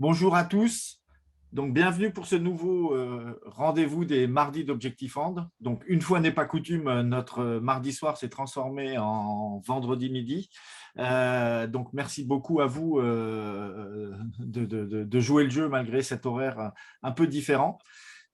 Bonjour à tous. Donc, bienvenue pour ce nouveau rendez-vous des mardis d'Objectif Hand. Donc, une fois n'est pas coutume, notre mardi soir s'est transformé en vendredi midi. Donc, merci beaucoup à vous de jouer le jeu malgré cet horaire un peu différent.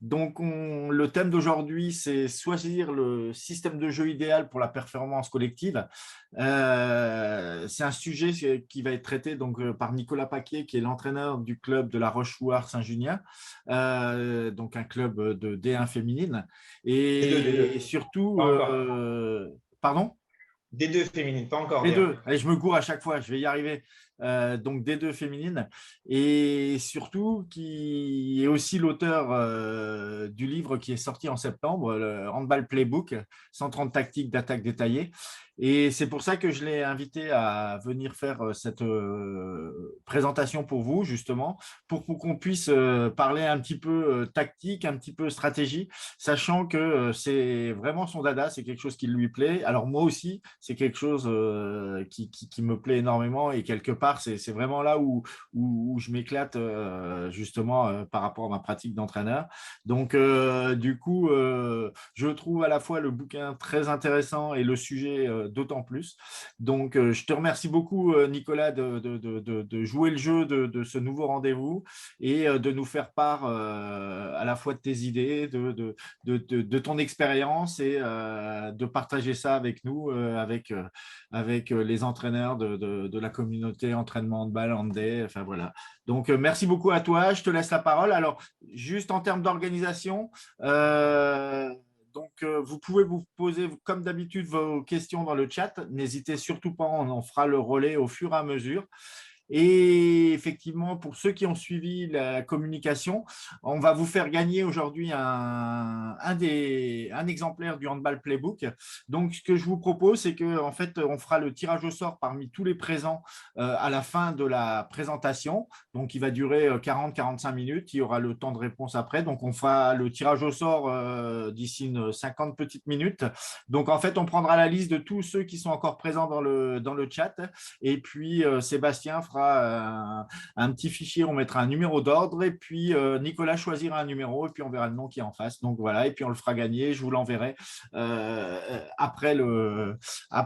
Donc, le thème d'aujourd'hui, c'est choisir le système de jeu idéal pour la performance collective. C'est un sujet qui va être traité donc, par Nicolas Paquet, qui est l'entraîneur du club de la Roche-Chouart Saint-Junien, donc un club de D1 féminine. Et D2, surtout, pas encore. pardon? D2 féminine, pas encore D1. D2, allez, je me cours à chaque fois, je vais y arriver. Donc D2 féminine et surtout qui est aussi l'auteur du livre qui est sorti en septembre, le Handball Playbook, 130 tactiques d'attaque détaillée. Et c'est pour ça que je l'ai invité à venir faire cette présentation pour vous, justement, pour qu'on puisse parler un petit peu tactique, un petit peu stratégie, sachant que c'est vraiment son dada, c'est quelque chose qui lui plaît. Alors moi aussi, c'est quelque chose qui me plaît énormément et quelque part, c'est vraiment là où je m'éclate justement par rapport à ma pratique d'entraîneur. Donc, du coup, je trouve à la fois le bouquin très intéressant et le sujet d'autant plus. Donc, je te remercie beaucoup, Nicolas, de jouer le jeu de ce nouveau rendez-vous et de nous faire part à la fois de tes idées, de ton expérience et de partager ça avec nous, avec les entraîneurs de la communauté entraînement handball, handball, enfin voilà. Donc, merci beaucoup à toi. Je te laisse la parole. Alors, juste en termes d'organisation, vous pouvez vous poser, comme d'habitude, vos questions dans le chat. N'hésitez surtout pas, on en fera le relais au fur et à mesure. Et effectivement, pour ceux qui ont suivi la communication, on va vous faire gagner aujourd'hui un exemplaire du Handball Playbook. Donc, ce que je vous propose, c'est qu'en fait, on fera le tirage au sort parmi tous les présents à la fin de la présentation. Donc, il va durer 40-45 minutes. Il y aura le temps de réponse après. Donc, on fera le tirage au sort d'ici 50 petites minutes. Donc, en fait, on prendra la liste de tous ceux qui sont encore présents dans le chat. Et puis, Sébastien fera un petit fichier, on mettra un numéro d'ordre et puis Nicolas choisira un numéro et puis on verra le nom qui est en face. Donc voilà, et puis on le fera gagner, je vous l'enverrai après le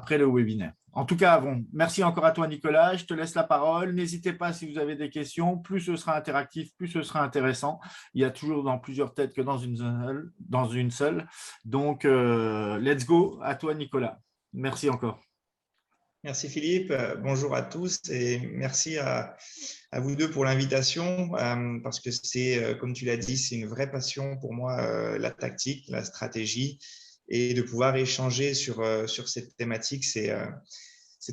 webinaire. En tout cas, bon, merci encore à toi, Nicolas. Je te laisse la parole. N'hésitez pas si vous avez des questions. Plus ce sera interactif, plus ce sera intéressant. Il y a toujours dans plusieurs têtes que dans une seule. Donc, let's go. À toi, Nicolas. Merci encore. Merci Philippe, bonjour à tous et merci à vous deux pour l'invitation parce que c'est, comme tu l'as dit, c'est une vraie passion pour moi, la tactique, la stratégie et de pouvoir échanger sur cette thématique, c'est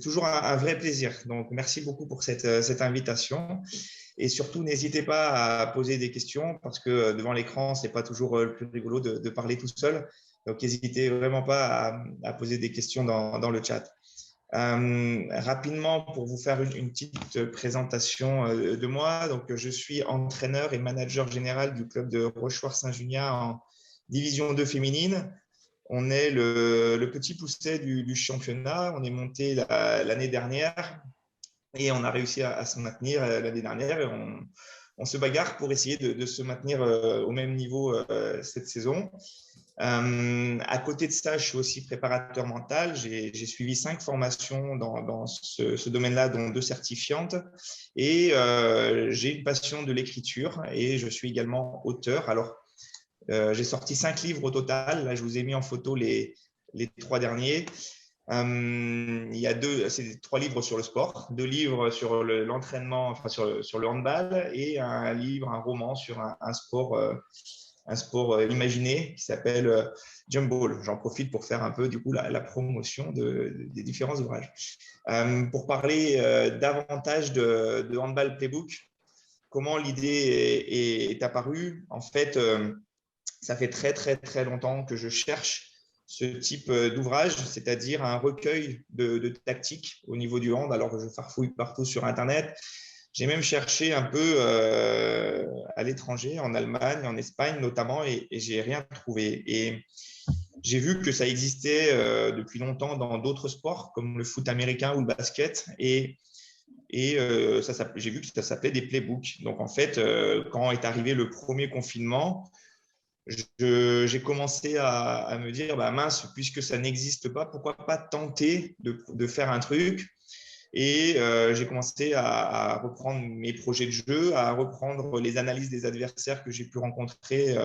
toujours un vrai plaisir. Donc, merci beaucoup pour cette invitation et surtout, n'hésitez pas à poser des questions parce que devant l'écran, c'est pas toujours le plus rigolo de parler tout seul. Donc, n'hésitez vraiment pas à poser des questions dans le chat. Rapidement, pour vous faire une petite présentation de moi, donc je suis entraîneur et manager général du club de Rochefort-Saint-Junien en division 2 féminine. On est le petit pousset du championnat. On est monté l'année dernière et on a réussi à se maintenir l'année dernière. Et on se bagarre pour essayer de se maintenir au même niveau cette saison. À côté de ça, je suis aussi préparateur mental. J'ai suivi 5 formations dans ce domaine-là, dont 2 certifiantes. Et j'ai une passion de l'écriture et je suis également auteur. Alors, j'ai sorti 5 livres au total. Là, je vous ai mis en photo les 3 derniers. Il y a c'est 3 livres sur le sport, 2 livres sur l'entraînement, enfin sur le handball et un livre, un roman sur un sport imaginé qui s'appelle Jump Ball. J'en profite pour faire un peu du coup la promotion des différents ouvrages. Pour parler davantage de Handball Playbook, comment l'idée est apparue. En fait, ça fait très très très longtemps que je cherche ce type d'ouvrage, c'est-à-dire un recueil de tactiques au niveau du hand, alors que je farfouille partout sur Internet. J'ai même cherché un peu à l'étranger, en Allemagne, en Espagne notamment, et j'ai rien trouvé. Et j'ai vu que ça existait depuis longtemps dans d'autres sports, comme le foot américain ou le basket. Et Et j'ai vu que ça s'appelait des playbooks. Donc, en fait, quand est arrivé le premier confinement, j'ai commencé à me dire, bah, mince, puisque ça n'existe pas, pourquoi pas tenter de faire un truc. Et j'ai commencé à reprendre mes projets de jeu, à reprendre les analyses des adversaires que j'ai pu rencontrer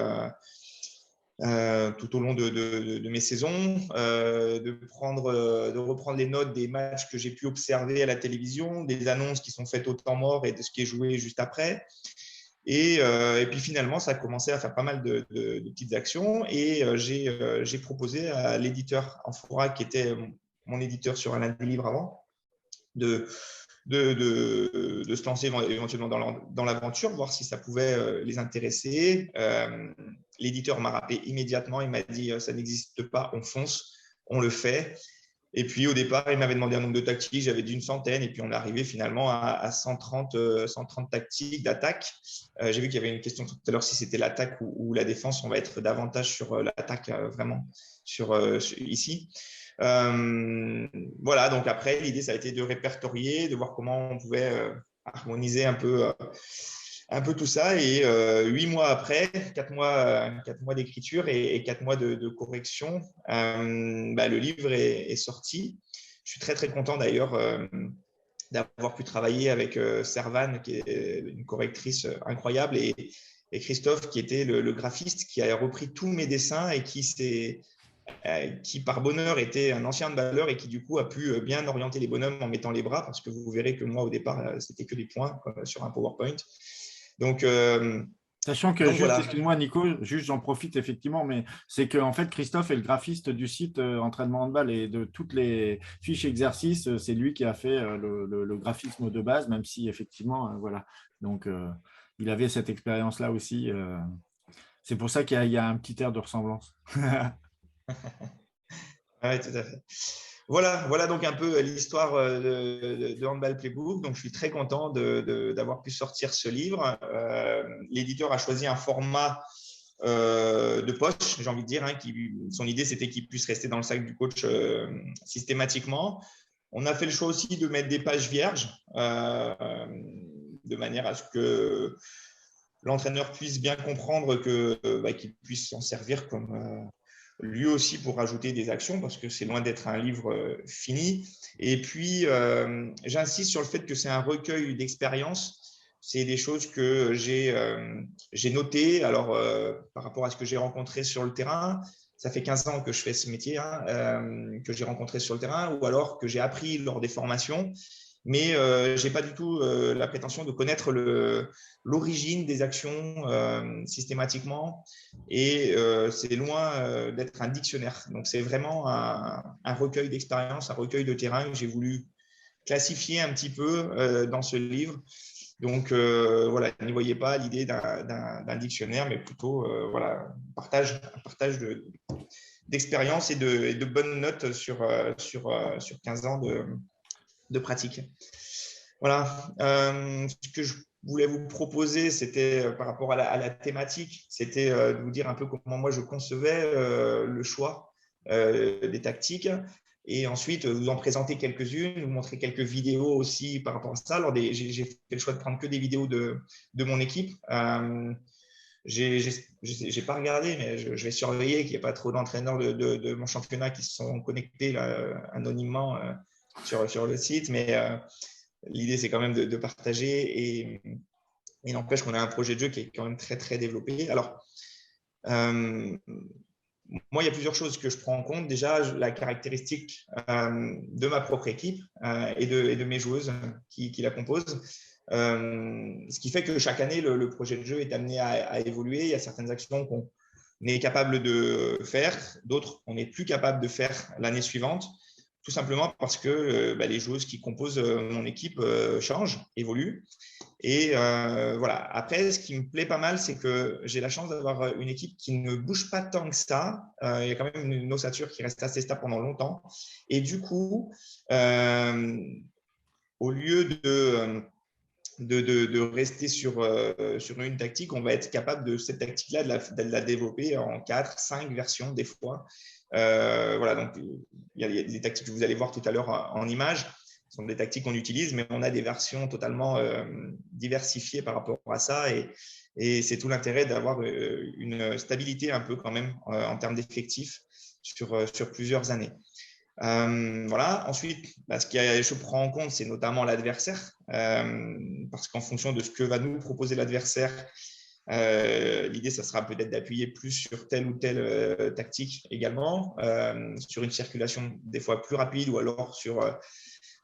tout au long de mes saisons, de reprendre les notes des matchs que j'ai pu observer à la télévision, des annonces qui sont faites au temps mort et de ce qui est joué juste après. Et puis finalement, ça a commencé à faire pas mal de petites actions. Et j'ai proposé à l'éditeur Amphora, qui était mon éditeur sur un lundi livre avant, de se lancer éventuellement dans l'aventure, voir si ça pouvait les intéresser. L'éditeur m'a rappelé immédiatement, il m'a dit ça n'existe pas, on fonce, on le fait. Et puis au départ, il m'avait demandé un nombre de tactiques, j'avais dit une centaine, et puis on est arrivé finalement à 130 tactiques d'attaque. J'ai vu qu'il y avait une question tout à l'heure si c'était l'attaque ou la défense. On va être davantage sur l'attaque vraiment ici. Voilà, donc après, l'idée, ça a été de répertorier, de voir comment on pouvait harmoniser un peu tout ça. Et 8 mois après, 4 mois d'écriture et 4 mois de correction, le livre est sorti. Je suis très, très content d'ailleurs d'avoir pu travailler avec Servan, qui est une correctrice incroyable, et Christophe, qui était le graphiste, qui a repris tous mes dessins et qui par bonheur était un ancien de Valeur et qui du coup a pu bien orienter les bonhommes en mettant les bras, parce que vous verrez que moi au départ c'était que des points sur un PowerPoint. Donc Sachant que, donc juste, voilà. excuse-moi Nico, juste j'en profite effectivement, mais c'est qu'en fait Christophe est le graphiste du site Entraînement Handball et de toutes les fiches exercices, c'est lui qui a fait le graphisme de base, même si effectivement, voilà. Donc il avait cette expérience-là aussi. C'est pour ça qu'il y a un petit air de ressemblance. Ouais, tout à fait. Voilà donc un peu l'histoire de Handball Playbook. Donc, je suis très content d'avoir pu sortir ce livre. L'éditeur a choisi un format de poche, j'ai envie de dire. Son idée, c'était qu'il puisse rester dans le sac du coach systématiquement. On a fait le choix aussi de mettre des pages vierges, de manière à ce que l'entraîneur puisse bien comprendre qu'il puisse s'en servir comme lui aussi pour rajouter des actions, parce que c'est loin d'être un livre fini. Et puis, j'insiste sur le fait que c'est un recueil d'expériences. C'est des choses que j'ai notées. Alors, par rapport à ce que j'ai rencontré sur le terrain, ça fait 15 ans que je fais ce métier, que j'ai rencontré sur le terrain, ou alors que j'ai appris lors des formations. Mais je n'ai pas du tout la prétention de connaître l'origine des actions systématiquement. Et c'est loin d'être un dictionnaire. Donc, c'est vraiment un recueil d'expériences, un recueil de terrain que j'ai voulu classifier un petit peu dans ce livre. Donc, voilà, n'y voyez pas l'idée d'un dictionnaire, mais plutôt voilà, un partage d'expériences et de bonnes notes sur 15 ans de pratique. Voilà. Ce que je voulais vous proposer, c'était par rapport à la thématique, c'était de vous dire un peu comment moi je concevais le choix des tactiques, et ensuite vous en présenter quelques-unes, vous montrer quelques vidéos aussi par rapport à ça. Alors, j'ai fait le choix de prendre que des vidéos de mon équipe. J'ai pas regardé, mais je vais surveiller qu'il n'y ait pas trop d'entraîneurs de mon championnat qui se sont connectés là, anonymement sur le site, mais l'idée, c'est quand même de partager, et il n'empêche qu'on a un projet de jeu qui est quand même très, très développé. Alors, moi, il y a plusieurs choses que je prends en compte. Déjà, la caractéristique de ma propre équipe et de mes joueuses qui la composent. Ce qui fait que chaque année, le projet de jeu est amené à évoluer. Il y a certaines actions qu'on est capable de faire, d'autres on n'est plus capable de faire l'année suivante, tout simplement parce que les joueuses qui composent mon équipe changent, évoluent. Et voilà. Après, ce qui me plaît pas mal, c'est que j'ai la chance d'avoir une équipe qui ne bouge pas tant que ça. Il y a quand même une ossature qui reste assez stable pendant longtemps. Et du coup, au lieu de rester sur une tactique, on va être capable de cette tactique-là, de la développer en 4, 5 versions des fois. Voilà, donc il y a des tactiques que vous allez voir tout à l'heure en images Ce sont des tactiques qu'on utilise, mais on a des versions totalement diversifiées par rapport à ça. Et c'est tout l'intérêt d'avoir une stabilité un peu quand même en termes d'effectifs sur plusieurs années. Voilà. Ensuite, ce que je prends en compte, c'est notamment l'adversaire, parce qu'en fonction de ce que va nous proposer l'adversaire, l'idée, ça sera peut-être d'appuyer plus sur telle ou telle tactique également, sur une circulation des fois plus rapide, ou alors sur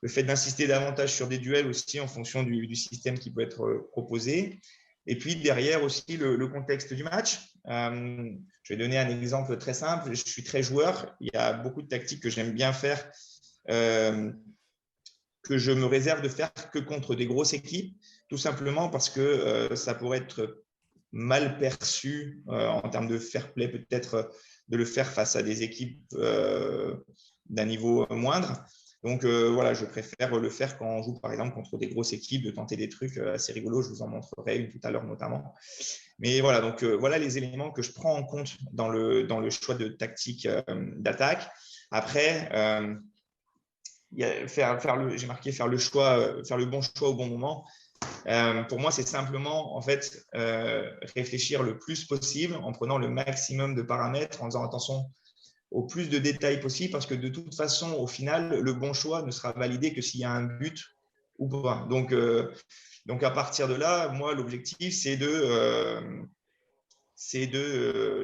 le fait d'insister davantage sur des duels aussi en fonction du système qui peut être proposé. Et puis derrière aussi le contexte du match. Je vais donner un exemple très simple. Je suis très joueur. Il y a beaucoup de tactiques que j'aime bien faire, que je me réserve de faire que contre des grosses équipes, tout simplement parce que ça pourrait être mal perçu en termes de fair play, peut-être de le faire face à des équipes d'un niveau moindre. Donc voilà, je préfère le faire quand on joue par exemple contre des grosses équipes, de tenter des trucs assez rigolos. Je vous en montrerai une tout à l'heure notamment. Mais voilà, donc voilà les éléments que je prends en compte dans le choix de tactique d'attaque. Après, j'ai marqué faire le bon choix au bon moment. Pour moi, c'est simplement en fait réfléchir le plus possible en prenant le maximum de paramètres, en faisant attention au plus de détails possible, parce que de toute façon, au final, le bon choix ne sera validé que s'il y a un but ou pas. Donc à partir de là, moi, l'objectif, c'est de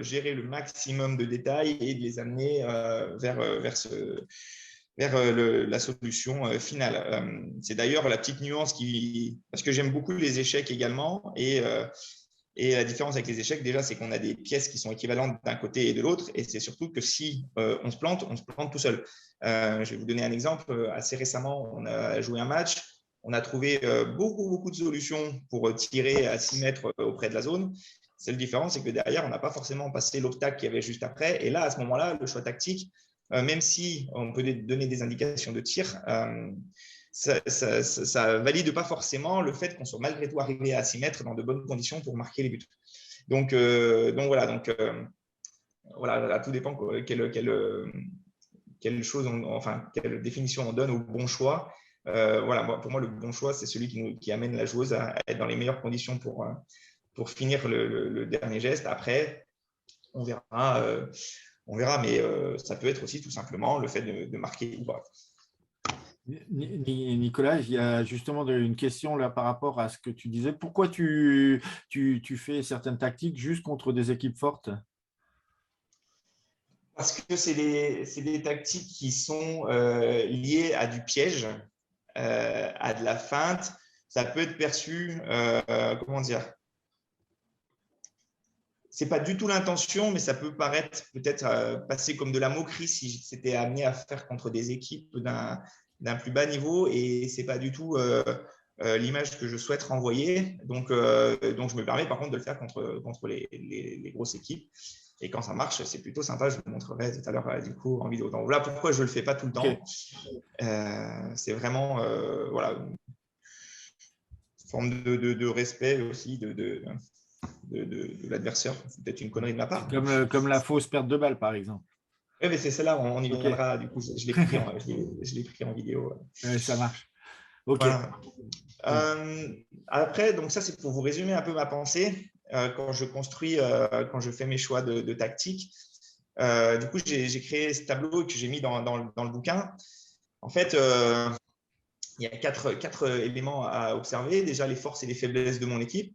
gérer le maximum de détails et de les amener vers la solution finale. C'est d'ailleurs la petite nuance parce que j'aime beaucoup les échecs également, et la différence avec les échecs, déjà, c'est qu'on a des pièces qui sont équivalentes d'un côté et de l'autre, et c'est surtout que si on se plante tout seul. Je vais vous donner un exemple. Assez récemment, on a joué un match, on a trouvé beaucoup de solutions pour tirer à 6 mètres auprès de la zone. Seule différence, c'est que derrière, on n'a pas forcément passé l'obstacle qu'il y avait juste après, et là, à ce moment-là, le choix tactique, même si on peut donner des indications de tir, ça ne valide pas forcément le fait qu'on soit malgré tout arrivé à 6 mètres dans de bonnes conditions pour marquer les buts. Donc voilà, tout dépend quelle définition on donne au bon choix. Voilà, pour moi, le bon choix, c'est celui qui amène la joueuse à être dans les meilleures conditions pour finir le dernier geste. Après, on verra, mais ça peut être aussi tout simplement le fait de marquer ou pas. Nicolas, il y a justement une question là par rapport à ce que tu disais. Pourquoi tu fais certaines tactiques juste contre des équipes fortes? Parce que c'est des tactiques qui sont liées à du piège, à de la feinte. Ça peut être perçu, comment dire, c'est pas du tout l'intention, mais ça peut paraître peut-être passer comme de la moquerie si c'était amené à faire contre des équipes d'un plus bas niveau, et c'est pas du tout l'image que je souhaite renvoyer. Donc je me permets par contre de le faire contre les grosses équipes. Et quand ça marche, c'est plutôt sympa. Je vous montrerai tout à l'heure du coup en vidéo. Donc voilà pourquoi je le fais pas tout le temps. C'est vraiment voilà, une forme de respect aussi de l'adversaire. C'est peut-être une connerie de ma part. Comme la fausse perte de balle, par exemple. Oui, mais c'est celle-là, on y viendra. Du coup, je l'ai pris en vidéo. Ça marche. OK. Voilà. Après, donc ça, c'est pour vous résumer un peu ma pensée quand je fais mes choix de tactique. Du coup, j'ai créé ce tableau que j'ai mis dans le bouquin. En fait, il y a quatre éléments à observer. Déjà, les forces et les faiblesses de mon équipe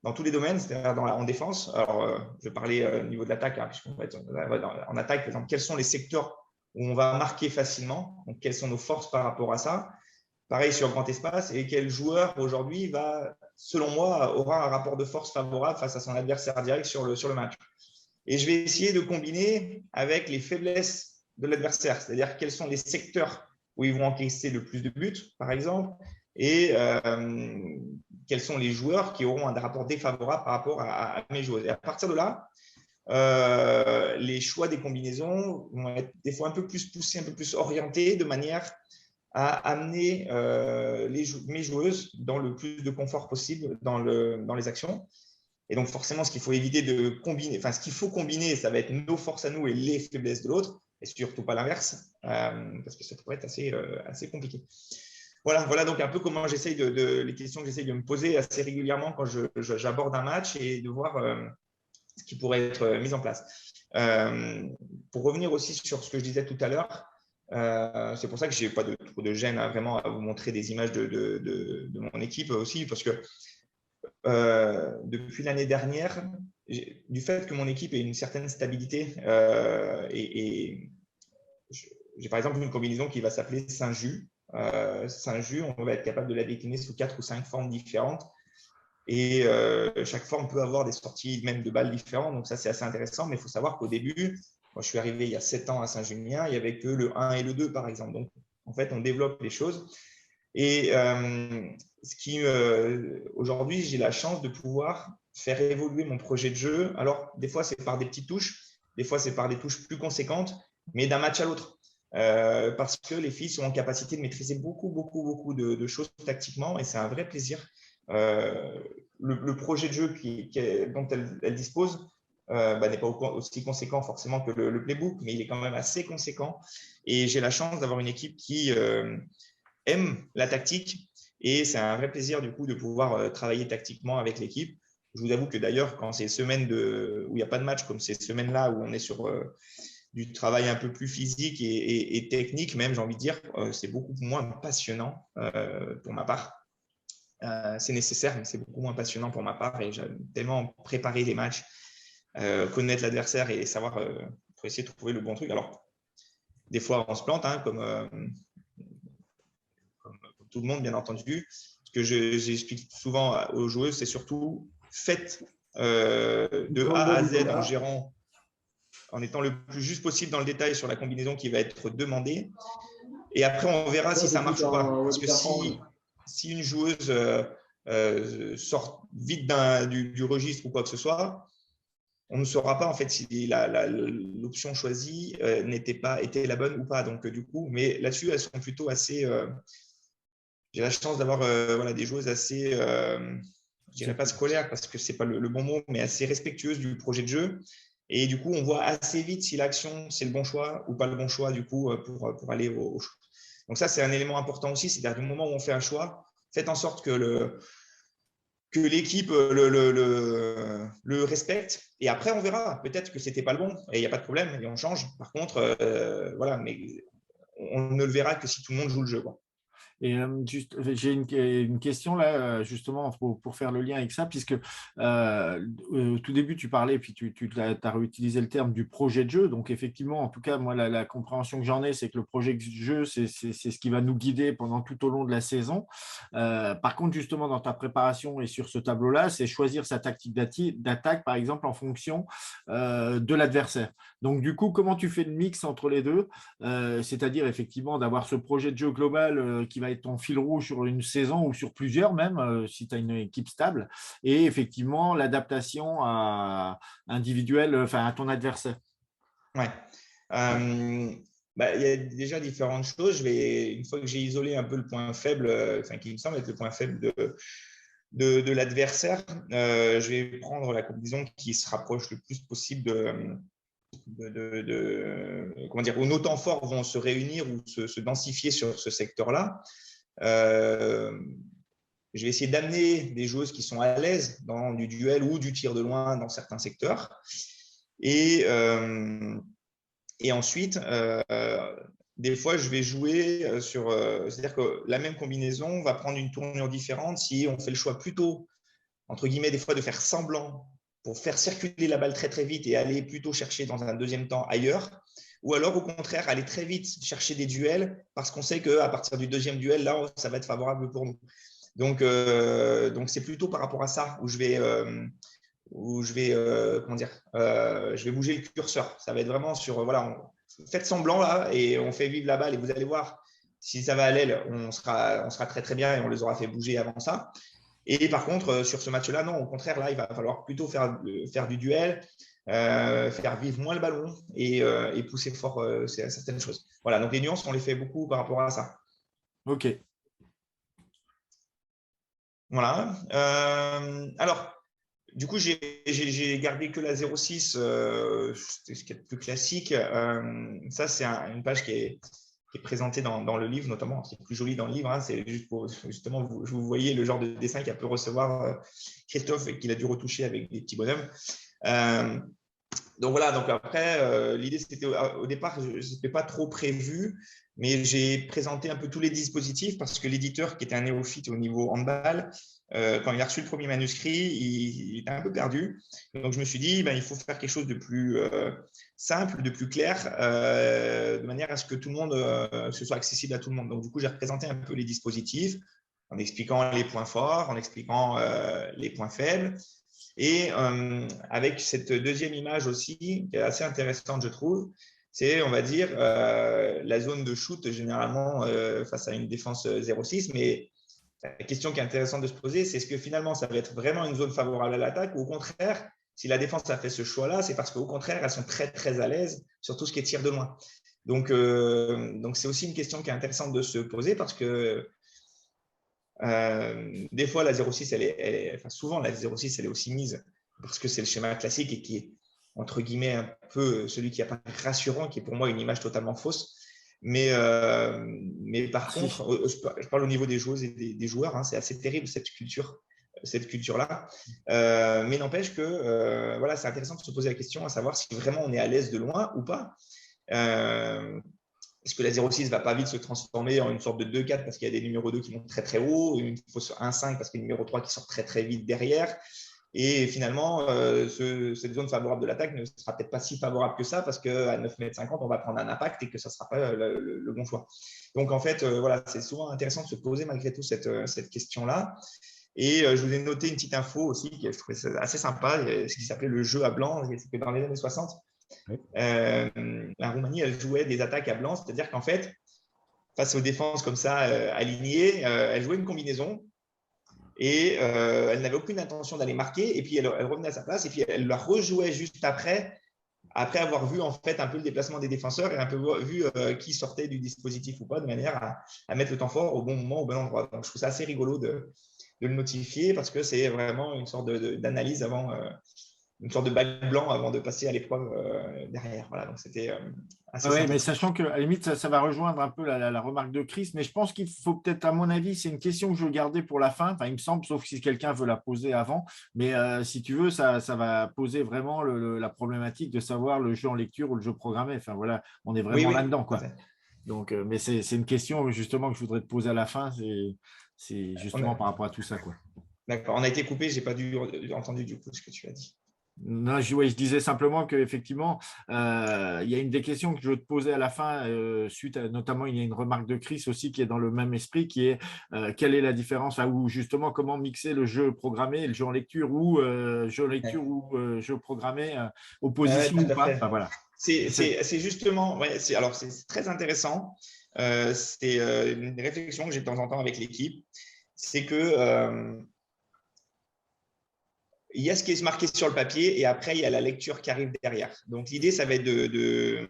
dans tous les domaines, c'est-à-dire en défense. Alors, je vais parler au niveau de l'attaque, puisqu'en fait, en attaque, par exemple, quels sont les secteurs où on va marquer facilement, donc quelles sont nos forces par rapport à ça. Pareil sur grand espace, et quel joueur aujourd'hui selon moi, aura un rapport de force favorable face à son adversaire direct sur le match. Et je vais essayer de combiner avec les faiblesses de l'adversaire, c'est-à-dire quels sont les secteurs où ils vont encaisser le plus de buts, par exemple, et quels sont les joueurs qui auront un rapport défavorable par rapport à mes joueurs. Et à partir de là, les choix des combinaisons vont être des fois un peu plus poussés, un peu plus orientés, de manière à amener mes joueuses dans le plus de confort possible dans les actions. Et donc forcément, ce qu'il faut éviter de combiner, ce qu'il faut combiner, ça va être nos forces à nous et les faiblesses de l'autre, et surtout pas l'inverse, parce que ça pourrait être assez compliqué. voilà donc un peu comment j'essaye les questions que j'essaye de me poser assez régulièrement quand j'aborde un match et de voir ce qui pourrait être mis en place. Pour revenir aussi sur ce que je disais tout à l'heure, c'est pour ça que je n'ai pas trop de gêne vraiment à vous montrer des images de mon équipe aussi, parce que depuis l'année dernière, du fait que mon équipe ait une certaine stabilité, et j'ai par exemple une combinaison qui va s'appeler Saint-Just. Saint-Just, on va être capable de la décliner sous 4 ou 5 formes différentes. Et chaque forme peut avoir des sorties même de balles différentes. Donc ça, c'est assez intéressant. Mais il faut savoir qu'au début, moi, je suis arrivé il y a 7 ans à Saint-Junien, il n'y avait que le 1 et le 2, par exemple. Donc, en fait, on développe les choses. Et aujourd'hui, j'ai la chance de pouvoir faire évoluer mon projet de jeu. Alors, des fois, c'est par des petites touches. Des fois, c'est par des touches plus conséquentes, mais d'un match à l'autre. Parce que les filles sont en capacité de maîtriser beaucoup de choses tactiquement. Et c'est un vrai plaisir. Le projet de jeu dont elle dispose n'est pas aussi conséquent forcément que le playbook, mais il est quand même assez conséquent. Et j'ai la chance d'avoir une équipe qui aime la tactique. Et c'est un vrai plaisir du coup de pouvoir travailler tactiquement avec l'équipe. Je vous avoue que d'ailleurs, quand c'est semaines où il n'y a pas de match, comme ces semaines-là où on est sur du travail un peu plus physique et technique, même, j'ai envie de dire, c'est beaucoup moins passionnant pour ma part. C'est nécessaire, mais c'est beaucoup moins passionnant pour ma part. Et j'aime tellement préparer les matchs, connaître l'adversaire et savoir pour essayer de trouver le bon truc. Alors, des fois, on se plante, hein, comme tout le monde, bien entendu. Ce que j'explique souvent aux joueuses, c'est surtout faites de A à Z en gérant, en étant le plus juste possible dans le détail sur la combinaison qui va être demandée. Et après, on verra si ça marche ou pas. Parce que si une joueuse sort vite du registre ou quoi que ce soit, on ne saura pas en fait si l'option choisie était la bonne ou pas. Donc du coup, mais là-dessus, elles sont plutôt assez. J'ai la chance d'avoir des joueuses assez, je dirais pas scolaires parce que c'est pas le bon mot, mais assez respectueuses du projet de jeu. Et du coup, on voit assez vite si l'action c'est le bon choix ou pas le bon choix du coup pour aller au choix. Donc ça, c'est un élément important aussi, c'est-à-dire du moment où on fait un choix, faites en sorte que l'équipe le respecte. Et après, on verra. Peut-être que ce n'était pas le bon et il n'y a pas de problème et on change. Par contre, voilà, mais on ne le verra que si tout le monde joue le jeu, quoi. Et juste, j'ai une question là, justement, pour faire le lien avec ça, puisque au tout début, tu parlais, puis tu as réutilisé le terme du projet de jeu. Donc, effectivement, en tout cas, moi, la compréhension que j'en ai, c'est que le projet de jeu, c'est ce qui va nous guider pendant tout au long de la saison. Par contre, justement, dans ta préparation et sur ce tableau-là, c'est choisir sa tactique d'attaque, par exemple, en fonction de l'adversaire. Donc, du coup, comment tu fais le mix entre les deux, c'est-à-dire, effectivement, d'avoir ce projet de jeu global qui va être ton fil rouge sur une saison ou sur plusieurs même, si tu as une équipe stable, et effectivement l'adaptation individuelle, enfin à ton adversaire. Ouais. Il y a déjà différentes choses. Une fois que j'ai isolé un peu le point faible, qui me semble être le point faible de l'adversaire, je vais prendre la combinaison qui se rapproche le plus possible comment dire, où nos temps forts vont se réunir ou se densifier sur ce secteur-là. Je vais essayer d'amener des joueuses qui sont à l'aise dans du duel ou du tir de loin dans certains secteurs. Et ensuite, des fois, je vais jouer sur… c'est-à-dire que la même combinaison va prendre une tournure différente si on fait le choix plutôt, entre guillemets, des fois de faire semblant pour faire circuler la balle très très vite et aller plutôt chercher dans un deuxième temps ailleurs, ou alors au contraire aller très vite chercher des duels parce qu'on sait qu'à partir du deuxième duel, là, ça va être favorable pour nous. Donc c'est plutôt par rapport à ça où je vais je vais bouger le curseur. Ça va être vraiment sur faites semblant là et on fait vivre la balle et vous allez voir si ça va à l'aile, on sera très très bien et on les aura fait bouger avant ça. Et par contre, sur ce match-là, non, au contraire, là, il va falloir plutôt faire du duel, faire vivre moins le ballon et pousser fort certaines choses. Voilà, donc les nuances, on les fait beaucoup par rapport à ça. Ok. Voilà. Alors, du coup, j'ai gardé que la 06, c'est ce qui est le plus classique. Ça, c'est une page qui est qui est présenté dans le livre, notamment, qui est plus joli dans le livre. Hein, c'est juste pour justement, vous voyez le genre de dessin qu'a pu recevoir Christophe et qu'il a dû retoucher avec des petits bonhommes. Donc voilà, donc après, l'idée, c'était au départ, ce n'était pas trop prévu, mais j'ai présenté un peu tous les dispositifs parce que l'éditeur, qui était un néophyte au niveau handball, quand il a reçu le premier manuscrit, il était un peu perdu. Donc je me suis dit, il faut faire quelque chose de plus simple, de plus clair, de manière à ce que tout le monde, ce soit accessible à tout le monde. Donc du coup, j'ai représenté un peu les dispositifs en expliquant les points forts, en expliquant les points faibles. Et avec cette deuxième image aussi, qui est assez intéressante, je trouve, c'est, on va dire, la zone de shoot, généralement, face à une défense 0-6. Mais la question qui est intéressante de se poser, c'est est-ce que finalement, ça va être vraiment une zone favorable à l'attaque ou au contraire, si la défense a fait ce choix-là, c'est parce qu'au contraire, elles sont très, très à l'aise sur tout ce qui est tir de loin. Donc c'est aussi une question qui est intéressante de se poser parce que des fois, la 06, souvent, la 06, elle est aussi mise parce que c'est le schéma classique et qui est, entre guillemets, un peu celui qui est rassurant, qui est pour moi une image totalement fausse. Mais par contre, je parle au niveau des joueuses et des joueurs, hein, c'est assez terrible cette culture-là. Mais n'empêche que voilà, c'est intéressant de se poser la question à savoir si vraiment on est à l'aise de loin ou pas. Est-ce que la 06 ne va pas vite se transformer en une sorte de 2-4 parce qu'il y a des numéros 2 qui montent très très haut, une fausse 1-5 parce qu'il y a le numéro 3 qui sort très très vite derrière. Et finalement, cette zone favorable de l'attaque ne sera peut-être pas si favorable que ça parce qu'à 9,50 m, on va prendre un impact et que ça ne sera pas le bon choix. Donc en fait, voilà, c'est souvent intéressant de se poser malgré tout cette question-là. Et je vous ai noté une petite info aussi qui je trouvais assez sympa, ce qui s'appelait le jeu à blanc. C'était dans les années 60. Oui. La Roumanie, elle jouait des attaques à blanc, c'est-à-dire qu'en fait, face aux défenses comme ça alignées, elle jouait une combinaison et elle n'avait aucune intention d'aller marquer. Et puis elle revenait à sa place et puis elle la rejouait juste après avoir vu en fait un peu le déplacement des défenseurs et un peu vu qui sortait du dispositif ou pas, de manière à mettre le temps fort au bon moment, au bon endroit. Donc je trouve ça assez rigolo de le notifier parce que c'est vraiment une sorte d'analyse avant. Une sorte de bac blanc avant de passer à l'épreuve derrière. Voilà, donc c'était assez Oui, sympa. mais sachant que à la limite, ça va rejoindre un peu la remarque de Chris, mais je pense qu'il faut peut-être, à mon avis, c'est une question que je veux garder pour la fin. Enfin, il me semble, sauf si quelqu'un veut la poser avant. Mais si tu veux, ça va poser vraiment la problématique de savoir le jeu en lecture ou le jeu programmé. Enfin, voilà, on est vraiment là-dedans, quoi. Donc, mais c'est une question justement que je voudrais te poser à la fin. C'est justement par rapport à tout ça, quoi. D'accord, on a été coupé, je n'ai pas entendu du coup ce que tu as dit. Non, je disais simplement qu'effectivement, il y a une des questions que je veux te poser à la fin, suite à, notamment, il y a une remarque de Chris aussi qui est dans le même esprit, qui est quelle est la différence, ou justement comment mixer le jeu programmé et le jeu en lecture, ou jeu en lecture ou jeu programmé, opposition ou pas. Enfin, voilà. C'est justement, alors c'est très intéressant. C'est une réflexion que j'ai de temps en temps avec l'équipe. C'est que il y a ce qui est marqué sur le papier et après, il y a la lecture qui arrive derrière. Donc, l'idée, ça va être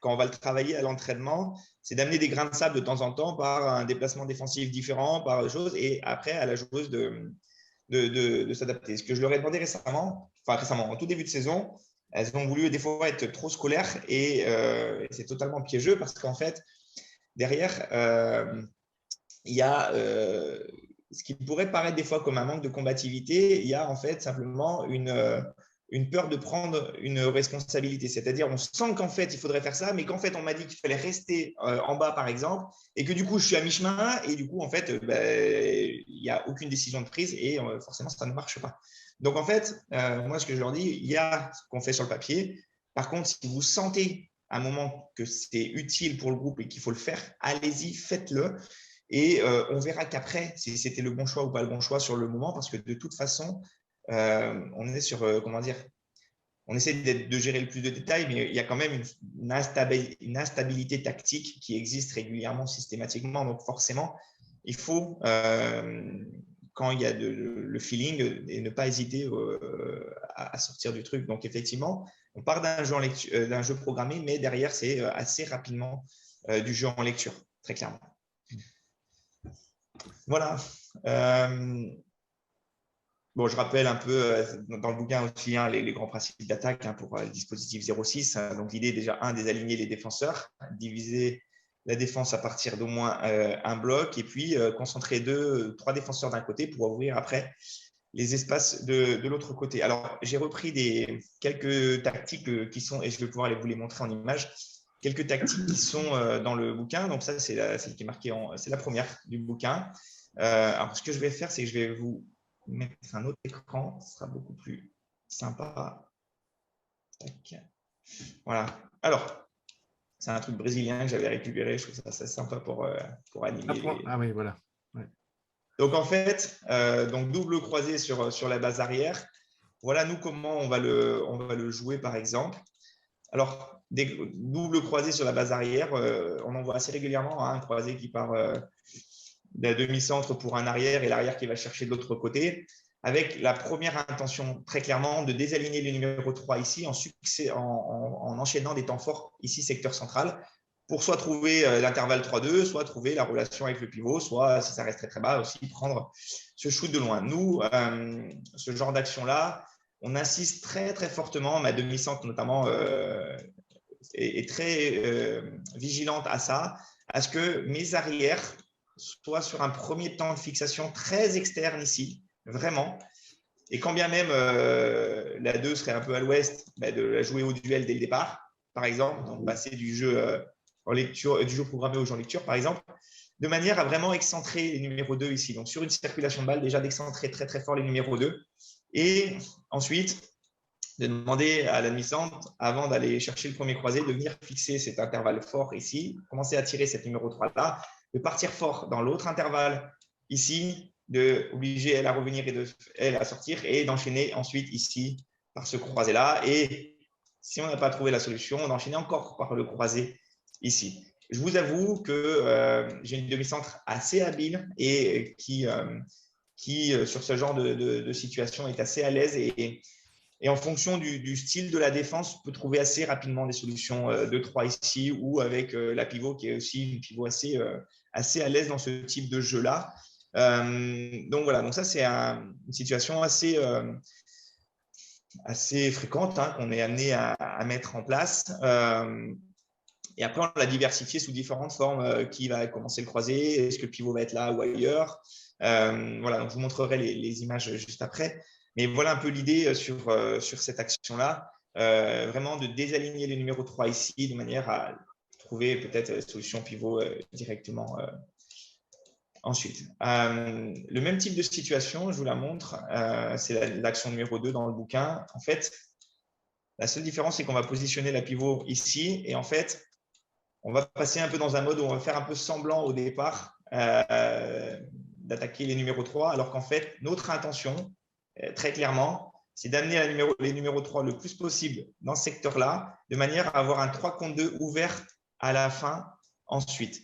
quand on va le travailler à l'entraînement, c'est d'amener des grains de sable de temps en temps par un déplacement défensif différent, par des choses, et après, à la joueuse de s'adapter. Ce que je leur ai demandé récemment, en tout début de saison, elles ont voulu des fois être trop scolaires et c'est totalement piégeux parce qu'en fait, derrière, il y a ce qui pourrait paraître des fois comme un manque de combativité, il y a en fait simplement une peur de prendre une responsabilité. C'est-à-dire, on sent qu'en fait, il faudrait faire ça, mais qu'en fait, on m'a dit qu'il fallait rester en bas, par exemple, et que du coup, je suis à mi-chemin, et du coup, en fait, il n'y a aucune décision de prise, et forcément, ça ne marche pas. Donc, en fait, moi, ce que je leur dis, il y a ce qu'on fait sur le papier. Par contre, si vous sentez à un moment que c'est utile pour le groupe et qu'il faut le faire, allez-y, faites-le. Et on verra qu'après, si c'était le bon choix ou pas le bon choix sur le moment, parce que de toute façon, on est sur, on essaie de gérer le plus de détails, mais il y a quand même une instabilité tactique qui existe régulièrement, systématiquement. Donc forcément, il faut, quand il y a le feeling, et ne pas hésiter à sortir du truc. Donc effectivement, on part d'un jeu programmé, mais derrière, c'est assez rapidement du jeu en lecture, très clairement. Voilà. Bon, je rappelle un peu dans le bouquin aussi les grands principes d'attaque pour le dispositif 06. Donc, l'idée, déjà, d'aligner les défenseurs, diviser la défense à partir d'au moins un bloc et puis concentrer 3 défenseurs d'un côté pour ouvrir après les espaces de l'autre côté. Alors, j'ai repris quelques tactiques qui sont, et je vais pouvoir vous les montrer en image, quelques tactiques qui sont dans le bouquin. Donc, ça, c'est celle qui est marquée c'est la première du bouquin. Alors, ce que je vais faire, c'est que je vais vous mettre un autre écran. Ce sera beaucoup plus sympa. Tac. Voilà. Alors, c'est un truc brésilien que j'avais récupéré. Je trouve ça assez sympa pour animer. Ah oui, voilà. Ouais. Donc, en fait, donc double croisé sur la base arrière. Voilà, nous, comment on va le jouer, par exemple. Alors, des doubles croisés sur la base arrière, on en voit assez régulièrement, hein, un croisé qui part d'un demi-centre pour un arrière et l'arrière qui va chercher de l'autre côté, avec la première intention, très clairement, de désaligner le numéro 3 ici en enchaînant des temps forts ici, secteur central, pour soit trouver l'intervalle 3-2, soit trouver la relation avec le pivot, soit, si ça reste très très bas, aussi prendre ce shoot de loin. Nous, ce genre d'action-là, on insiste très très fortement, ma demi-centre notamment est très vigilante à ça, à ce que mes arrières soient sur un premier temps de fixation très externe ici, vraiment. Et quand bien même la 2 serait un peu à l'ouest, de la jouer au duel dès le départ, par exemple, donc passer du jeu en lecture, du jeu programmé au jeu en lecture, par exemple, de manière à vraiment excentrer les numéros 2 ici. Donc sur une circulation de balle, déjà d'excentrer très très fort les numéros 2. Et ensuite, de demander à la demi-centre, avant d'aller chercher le premier croisé, de venir fixer cet intervalle fort ici, commencer à tirer cet numéro 3-là, de partir fort dans l'autre intervalle ici, de obliger elle à revenir et elle à sortir et d'enchaîner ensuite ici par ce croisé-là. Et si on n'a pas trouvé la solution, d'enchaîner encore par le croisé ici. Je vous avoue que j'ai une demi-centre assez habile et qui sur ce genre de situation, est assez à l'aise et en fonction du style de la défense, peut trouver assez rapidement des solutions 2-3 ici ou avec la pivot qui est aussi une pivot assez à l'aise dans ce type de jeu-là. Donc voilà, donc ça c'est une situation assez fréquente hein, qu'on est amené à mettre en place. Et après, on l'a diversifié sous différentes formes. Qui va commencer le croisé? Est-ce que le pivot va être là ou ailleurs? Voilà, donc je vous montrerai les images juste après. Mais voilà un peu l'idée sur cette action-là. Vraiment de désaligner le numéro 3 ici de manière à trouver peut-être solution pivot directement ensuite. Le même type de situation, je vous la montre, c'est l'action numéro 2 dans le bouquin. En fait, la seule différence, c'est qu'on va positionner la pivot ici et en fait, on va passer un peu dans un mode où on va faire un peu semblant au départ d'attaquer les numéros 3, alors qu'en fait, notre intention, très clairement, c'est d'amener les numéros 3 le plus possible dans ce secteur-là, de manière à avoir un 3 contre 2 ouvert à la fin ensuite.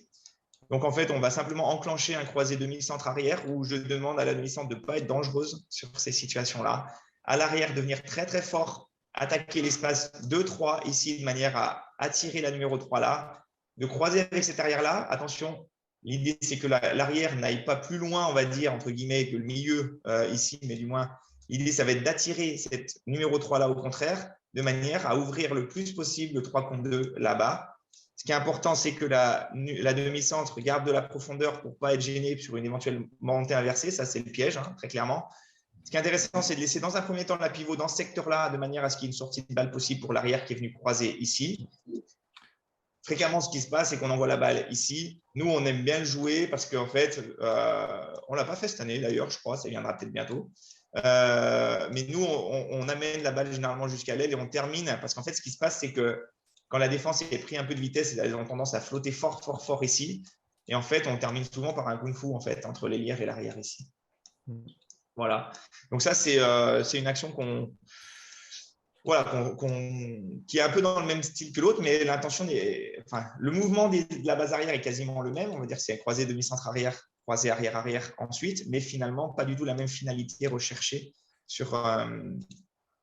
Donc, en fait, on va simplement enclencher un croisé demi-centre arrière où je demande à la demi-centre de ne pas être dangereuse sur ces situations-là. À l'arrière, de venir très, très fort, attaquer l'espace 2-3 ici de manière à attirer la numéro 3 là, de croiser avec cet arrière-là. Attention, l'idée, c'est que l'arrière n'aille pas plus loin, on va dire, entre guillemets, que le milieu ici, mais du moins, l'idée, ça va être d'attirer cette numéro 3 là au contraire, de manière à ouvrir le plus possible le 3 contre 2 là-bas. Ce qui est important, c'est que la demi-centre garde de la profondeur pour ne pas être gêné sur une éventuelle montée inversée. Ça, c'est le piège, hein, très clairement. Ce qui est intéressant, c'est de laisser dans un premier temps la pivot dans ce secteur-là, de manière à ce qu'il y ait une sortie de balle possible pour l'arrière qui est venu croiser ici. Fréquemment, ce qui se passe, c'est qu'on envoie la balle ici. Nous, on aime bien le jouer parce qu'en fait, on ne l'a pas fait cette année d'ailleurs, je crois, ça viendra peut-être bientôt. Mais nous, on amène la balle généralement jusqu'à l'aile et on termine parce qu'en fait, ce qui se passe, c'est que quand la défense est pris un peu de vitesse, elles ont tendance à flotter fort, fort, fort ici. Et en fait, on termine souvent par un kung-fu en fait, entre l'ailière et l'arrière ici. Voilà. Donc ça, c'est une action qui est un peu dans le même style que l'autre, mais l'intention, le mouvement de la base arrière est quasiment le même. On va dire que c'est un croisé demi-centre arrière, croisé arrière-arrière ensuite, mais finalement, pas du tout la même finalité recherchée sur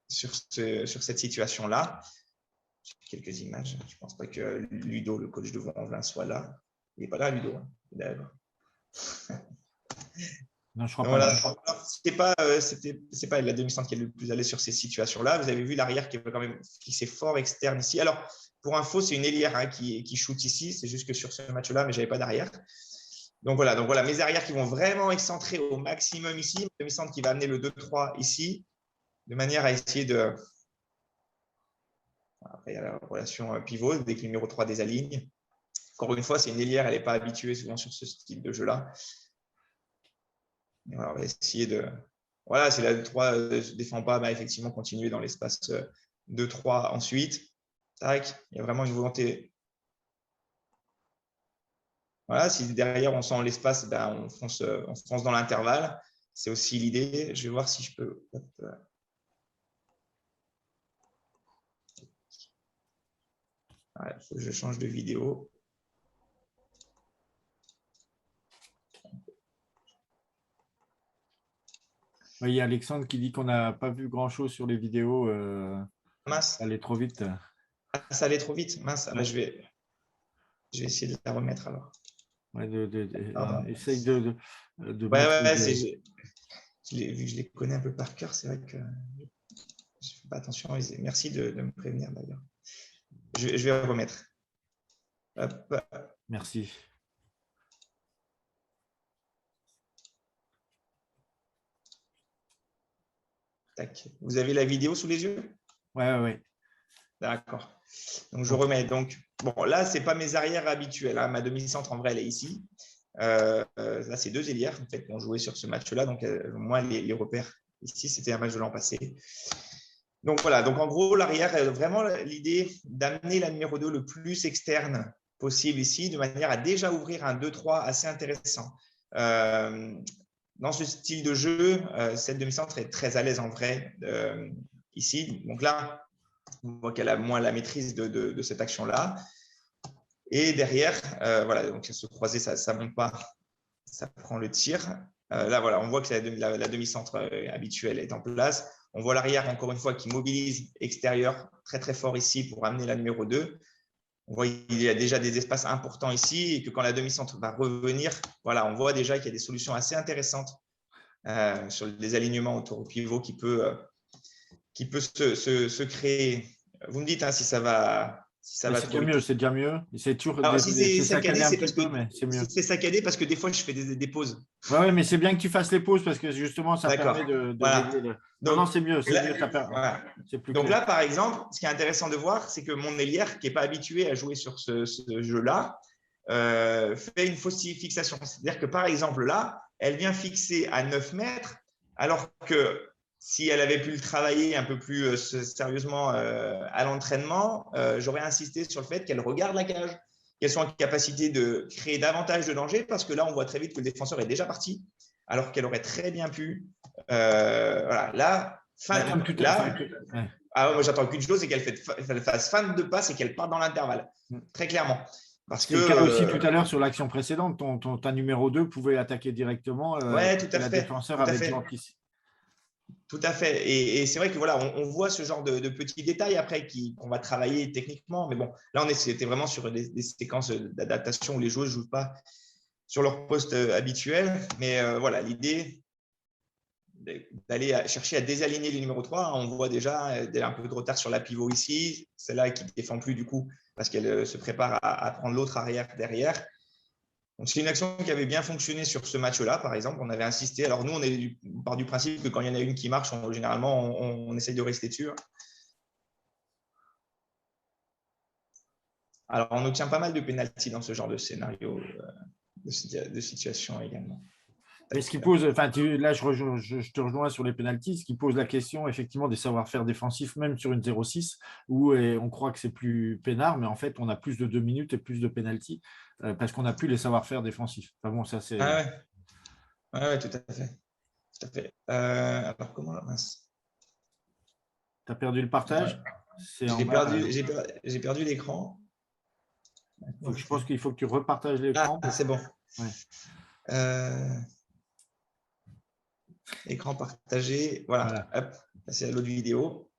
cette situation-là. Quelques images. Je ne pense pas que Ludo, le coach de Vaux-en-Velin, soit là. Il n'est pas là, Ludo. Non, je crois pas. Voilà. C'est pas la demi-centre qui est le plus à l'aise sur ces situations-là. Vous avez vu l'arrière qui est quand même fixé fort externe ici. Alors, pour info, c'est une ailière hein, qui shoot ici. C'est juste que sur ce match-là, mais je n'avais pas d'arrière. Donc voilà, mes arrières qui vont vraiment excentrer au maximum ici. Demi-centre qui va amener le 2-3 ici, de manière à essayer de… Après, il y a la relation pivot, dès que le numéro 3 désaligne. Encore une fois, c'est une ailière, elle n'est pas habituée souvent sur ce style de jeu-là. Voilà, on va essayer de… Voilà, si la 3 ne se défend pas, bah, effectivement, continuer dans l'espace 2-3 ensuite. Tac, il y a vraiment une volonté. Voilà, si derrière, on sent l'espace, bah, on fonce dans l'intervalle. C'est aussi l'idée. Je vais voir si je peux… Ouais, faut que je change de vidéo. Il y a Alexandre qui dit qu'on n'a pas vu grand-chose sur les vidéos. Mince. Ça allait trop vite. Ah, ça allait trop vite. Mince. Ouais. Bah, je vais essayer de la remettre alors. Ouais, essaye de vu que je les connais un peu par cœur, c'est vrai que je ne fais pas attention. Merci de me prévenir d'ailleurs. Je vais remettre. Hop. Merci. Tac. Vous avez la vidéo sous les yeux? Ouais. D'accord. Donc, je remets. Donc, bon, là, ce n'est pas mes arrières habituelles. Hein. Ma demi-centre, en vrai, elle est ici. Là, c'est deux ailières en fait, qui ont joué sur ce match-là. Donc, moi, les repères ici, c'était un match de l'an passé. Donc, voilà. Donc, en gros, l'arrière, vraiment l'idée d'amener la numéro 2 le plus externe possible ici, de manière à déjà ouvrir un 2-3 assez intéressant. Dans ce style de jeu, cette demi-centre est très à l'aise en vrai ici. Donc là, on voit qu'elle a moins la maîtrise de cette action-là. Et derrière, voilà, donc se croiser, ça ne monte pas, ça prend le tir. Là, voilà, on voit que la demi-centre habituelle est en place. On voit l'arrière, encore une fois, qui mobilise extérieur très, très fort ici pour amener la numéro 2. On voit qu'il y a déjà des espaces importants ici et que quand la demi-centre va revenir, voilà, on voit déjà qu'il y a des solutions assez intéressantes sur les alignements autour du pivot qui peut se créer. Vous me dites hein, si ça va… c'est déjà mieux, c'est déjà mieux. C'est toujours alors, si c'est saccadé, un petit peu, mais c'est mieux. C'est saccadé parce que des fois, je fais des pauses. Ouais, mais c'est bien que tu fasses les pauses parce que justement, ça permet de voilà. régler. Non, c'est mieux. Voilà. Donc là, par exemple, ce qui est intéressant de voir, c'est que mon ailière, qui n'est pas habitué à jouer sur ce jeu-là, fait une fausse fixation. C'est-à-dire que, par exemple, là, elle vient fixer à 9 mètres, alors que si elle avait pu le travailler un peu plus sérieusement à l'entraînement, j'aurais insisté sur le fait qu'elle regarde la cage, qu'elle soit en capacité de créer davantage de danger, parce que là, on voit très vite que le défenseur est déjà parti, alors qu'elle aurait très bien pu… voilà, là, moi, j'attends qu'une chose, c'est qu'elle fasse fin de passe et qu'elle parte dans l'intervalle, très clairement. Parce que, le cas aussi tout à l'heure sur l'action précédente, ta numéro 2 pouvait attaquer directement. Ouais, tout à fait. Défenseur avait déjà anticipé. Tout à fait. Et c'est vrai que voilà, on voit ce genre de petits détails après qu'on va travailler techniquement. Mais bon, là, c'était vraiment sur des séquences d'adaptation où les joueurs ne jouent pas sur leur poste habituel. Mais voilà, l'idée d'aller chercher à désaligner les numéros 3. On voit déjà un peu de retard sur la pivot ici. Celle-là qui ne défend plus du coup parce qu'elle se prépare à prendre l'autre arrière derrière. Donc, c'est une action qui avait bien fonctionné sur ce match-là, par exemple. On avait insisté. Alors, nous, on part du principe que quand il y en a une qui marche, généralement, on essaye de rester dessus. Alors, on obtient pas mal de pénalty dans ce genre de scénario, de situation également. Mais ce qui pose, là, je te rejoins sur les pénaltys, ce qui pose la question, effectivement, des savoir-faire défensifs, même sur une 0-6, où on croit que c'est plus peinard, mais en fait, on a plus de 2 minutes et plus de pénalty parce qu'on n'a plus les savoir-faire défensifs. Enfin bon, ça, c'est… Ah ouais, tout à fait. Tout à fait. Alors, comment… Tu as perdu le partage? J'ai perdu l'écran. Je pense qu'il faut que tu repartages l'écran. Ah, c'est bon. Ouais. Écran partagé. Voilà. Hop, c'est à l'autre vidéo.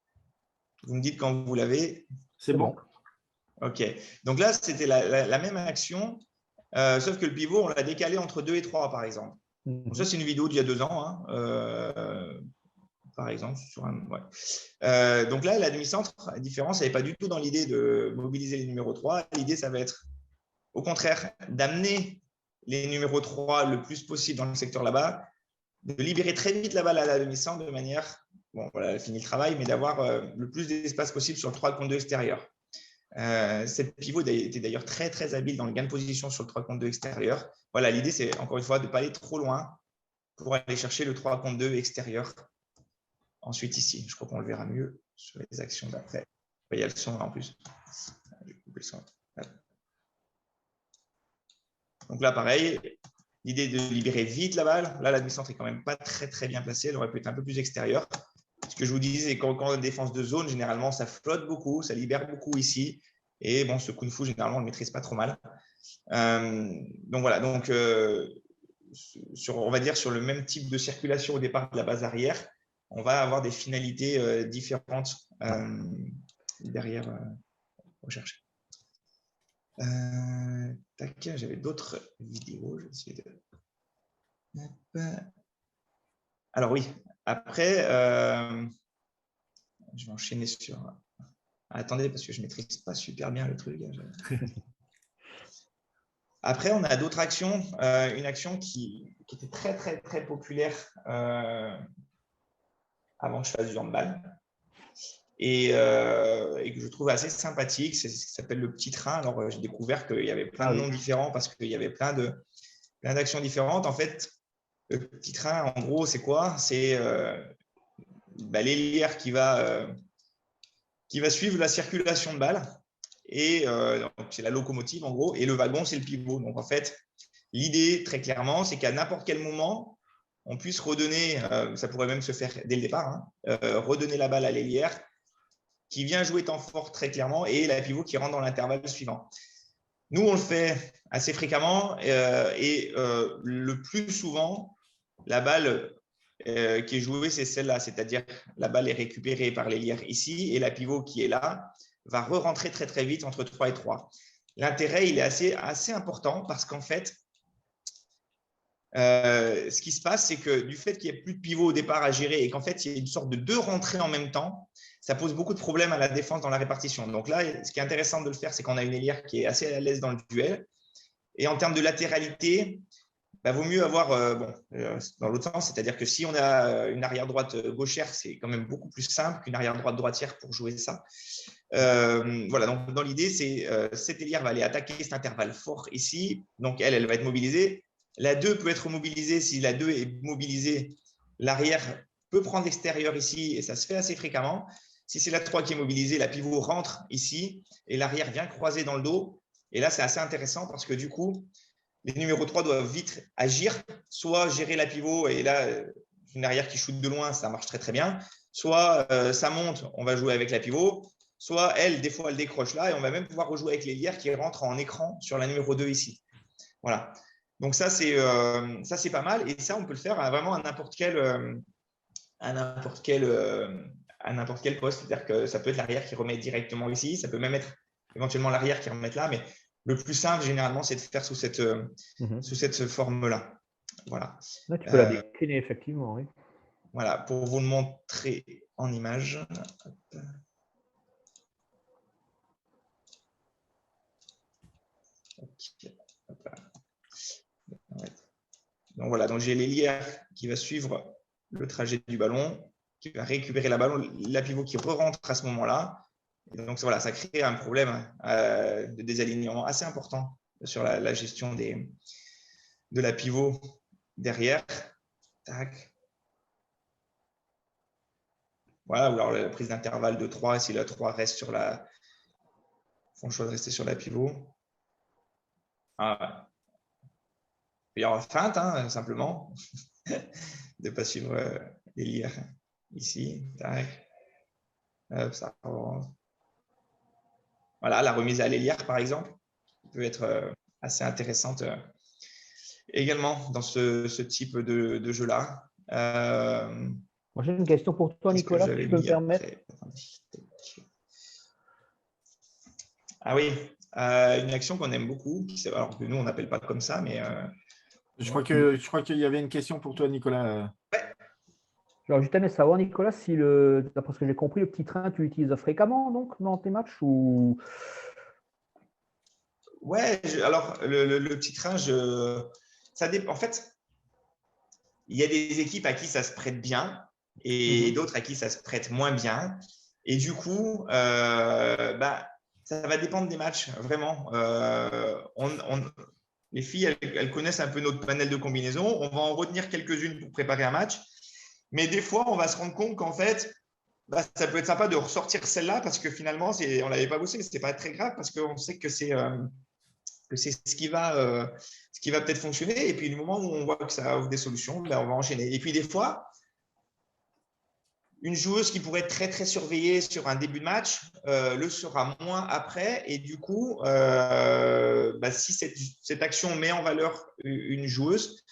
Vous me dites quand vous l'avez. C'est bon. OK. Donc là, c'était la même action, sauf que le pivot, on l'a décalé entre 2 et 3, par exemple. Donc ça, c'est une vidéo d'il y a 2 ans, hein, par exemple. Donc là, la demi-centre, la différence, elle n'est pas du tout dans l'idée de mobiliser les numéros 3. L'idée, ça va être, au contraire, d'amener les numéros 3 le plus possible dans le secteur là-bas, de libérer très vite la balle à la demi-centre de manière, bon, voilà, elle finit le travail, mais d'avoir le plus d'espace possible sur le 3 contre 2 extérieur. Cette pivot était d'ailleurs très, très habile dans le gain de position sur le 3 contre 2 extérieur. Voilà, l'idée, c'est encore une fois de ne pas aller trop loin pour aller chercher le 3 contre 2 extérieur. Ensuite, ici, je crois qu'on le verra mieux sur les actions d'après. Il y a le son là en plus. Je vais couper le son. Donc là, pareil, l'idée de libérer vite la balle. Là, la demi-centre est quand même pas très, très bien placée. Elle aurait pu être un peu plus extérieure. Ce que je vous disais, quand on a une défense de zone, généralement, ça flotte beaucoup, ça libère beaucoup ici. Et bon, ce kung-fu, généralement, on ne le maîtrise pas trop mal. Donc voilà, donc, on va dire sur le même type de circulation au départ de la base arrière, on va avoir des finalités différentes derrière rechercher. J'avais d'autres vidéos. Je vais essayer de... Alors oui, après, je vais enchaîner sur... Attendez, parce que je ne maîtrise pas super bien le truc. Après, on a d'autres actions. Une action qui était très, très, très populaire avant que je fasse du handball et que je trouve assez sympathique. C'est ce qui s'appelle le petit train. Alors, j'ai découvert qu'il y avait plein de noms différents parce qu'il y avait plein d'actions différentes. En fait, le petit train, en gros, c'est quoi? C'est l'ailière qui va suivre la circulation de balles. Et c'est la locomotive, en gros. Et le wagon, c'est le pivot. Donc, en fait, l'idée, très clairement, c'est qu'à n'importe quel moment, on puisse redonner, ça pourrait même se faire dès le départ, hein, redonner la balle à l'ailière qui vient jouer temps fort très clairement et la pivot qui rentre dans l'intervalle suivant. Nous, on le fait assez fréquemment et le plus souvent, la balle qui est jouée, c'est celle-là, c'est-à-dire la balle est récupérée par l'ailière ici et la pivot qui est là va re-rentrer très très vite entre 3 et 3. L'intérêt, il est assez important parce qu'en fait, ce qui se passe, c'est que du fait qu'il n'y ait plus de pivot au départ à gérer et qu'en fait, il y ait une sorte de 2 rentrées en même temps, ça pose beaucoup de problèmes à la défense dans la répartition. Donc là, ce qui est intéressant de le faire, c'est qu'on a une ailière qui est assez à l'aise dans le duel. Et en termes de latéralité, vaut mieux avoir dans l'autre sens, c'est-à-dire que si on a une arrière droite gauchère, c'est quand même beaucoup plus simple qu'une arrière droite droitière pour jouer ça. Voilà, donc dans l'idée, c'est cette ailière va aller attaquer cet intervalle fort ici. Donc elle va être mobilisée. La 2 peut être mobilisée. Si la 2 est mobilisée, l'arrière peut prendre l'extérieur ici et ça se fait assez fréquemment. Si c'est la 3 qui est mobilisée, la pivot rentre ici et l'arrière vient croiser dans le dos. Et là, c'est assez intéressant parce que du coup, les numéros 3 doivent vite agir, soit gérer la pivot et là, une arrière qui shoot de loin, ça marche très très bien. Soit ça monte, on va jouer avec la pivot. Soit elle, des fois, elle décroche là et on va même pouvoir rejouer avec l'ailière qui rentre en écran sur la numéro 2 ici. Voilà. Donc ça, c'est pas mal. Et ça, on peut le faire vraiment à n'importe quel poste. C'est-à-dire que ça peut être l'arrière qui remet directement ici. Ça peut même être éventuellement l'arrière qui remet là. Mais le plus simple, généralement, c'est de faire sous cette forme-là. Voilà. Là, tu peux la décliner, effectivement. Oui. Voilà, pour vous le montrer en image. Okay. Donc voilà, donc j'ai l'ailière qui va suivre le trajet du ballon, qui va récupérer la pivot qui re-rentre à ce moment-là. Et donc voilà, ça crée un problème de désalignement assez important sur la gestion de la pivot derrière. Tac. Voilà, ou alors la prise d'intervalle de 3, si la 3 reste sur la... Ils font le choix de rester sur la pivot. Ah, il peut y avoir feinte, hein, simplement, de ne pas suivre l'ailière ici. Tac. Hop, ça avance. Voilà, la remise à l'ailière, par exemple, peut être assez intéressante également dans ce type de jeu-là. Moi, j'ai une question pour toi, Nicolas, si tu peux me permettre. Ah oui, une action qu'on aime beaucoup, alors que nous, on n'appelle pas comme ça, mais Je crois qu'il y avait une question pour toi, Nicolas. Alors, juste aimé savoir, Nicolas, si d'après ce que j'ai compris, le petit train, tu l'utilises fréquemment donc, dans tes matchs ou... Ouais, alors le petit train, ça dépend. En fait, il y a des équipes à qui ça se prête bien et d'autres à qui ça se prête moins bien. Et du coup, ça va dépendre des matchs, vraiment. Les filles, elles connaissent un peu notre panel de combinaisons. On va en retenir quelques-unes pour préparer un match. Mais des fois, on va se rendre compte qu'en fait, ça peut être sympa de ressortir celle-là parce que finalement, on ne l'avait pas bossé, mais ce n'était pas très grave parce qu'on sait que c'est ce qui va peut-être fonctionner. Et puis, du moment où on voit que ça offre des solutions, on va enchaîner. Et puis, des fois, une joueuse qui pourrait être très, très surveillée sur un début de match le sera moins après. Et du coup, si cette action met en valeur une joueuse,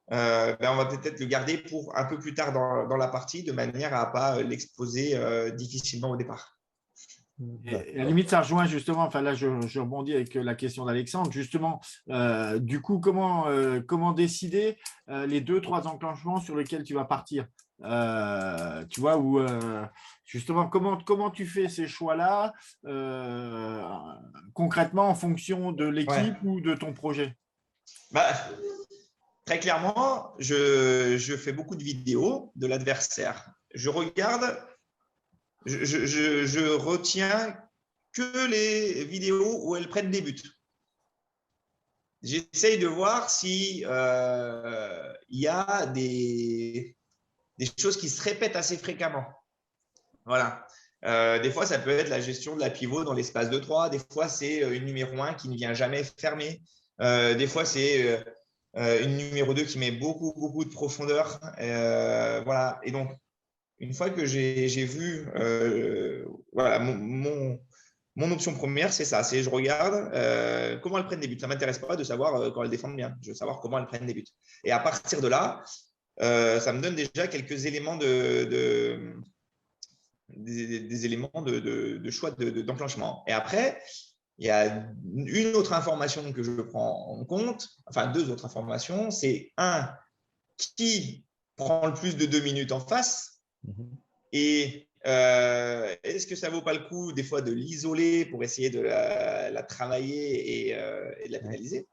on va peut-être le garder pour un peu plus tard dans la partie de manière à ne pas l'exposer difficilement au départ. Et à la limite, ça rejoint justement, enfin là, je rebondis avec la question d'Alexandre, justement, du coup, comment décider les 2-3 enclenchements sur lesquels tu vas partir tu vois, ou justement, comment tu fais ces choix-là concrètement en fonction de l'équipe ou de ton projet? Très clairement, je fais beaucoup de vidéos de l'adversaire. Je regarde, je retiens que les vidéos où elles prennent des buts. J'essaye de voir si il y a des choses qui se répètent assez fréquemment. Voilà. Des fois, ça peut être la gestion de la pivot dans l'espace de 3. Des fois, c'est une numéro 1 qui ne vient jamais fermer. Des fois, c'est une numéro 2 qui met beaucoup, beaucoup de profondeur. Voilà. Et donc, une fois que j'ai vu voilà, mon option première, c'est ça. C'est je regarde comment elles prennent des buts. Ça ne m'intéresse pas de savoir quand elles défendent bien. Je veux savoir comment elles prennent des buts. Et à partir de là, ça me donne déjà quelques éléments des éléments de choix d'enclenchement. Et après, il y a une autre information que je prends en compte, enfin 2 autres informations. C'est qui prend le plus de 2 minutes en face et est-ce que ça ne vaut pas le coup des fois de l'isoler pour essayer de la travailler et de la pénaliser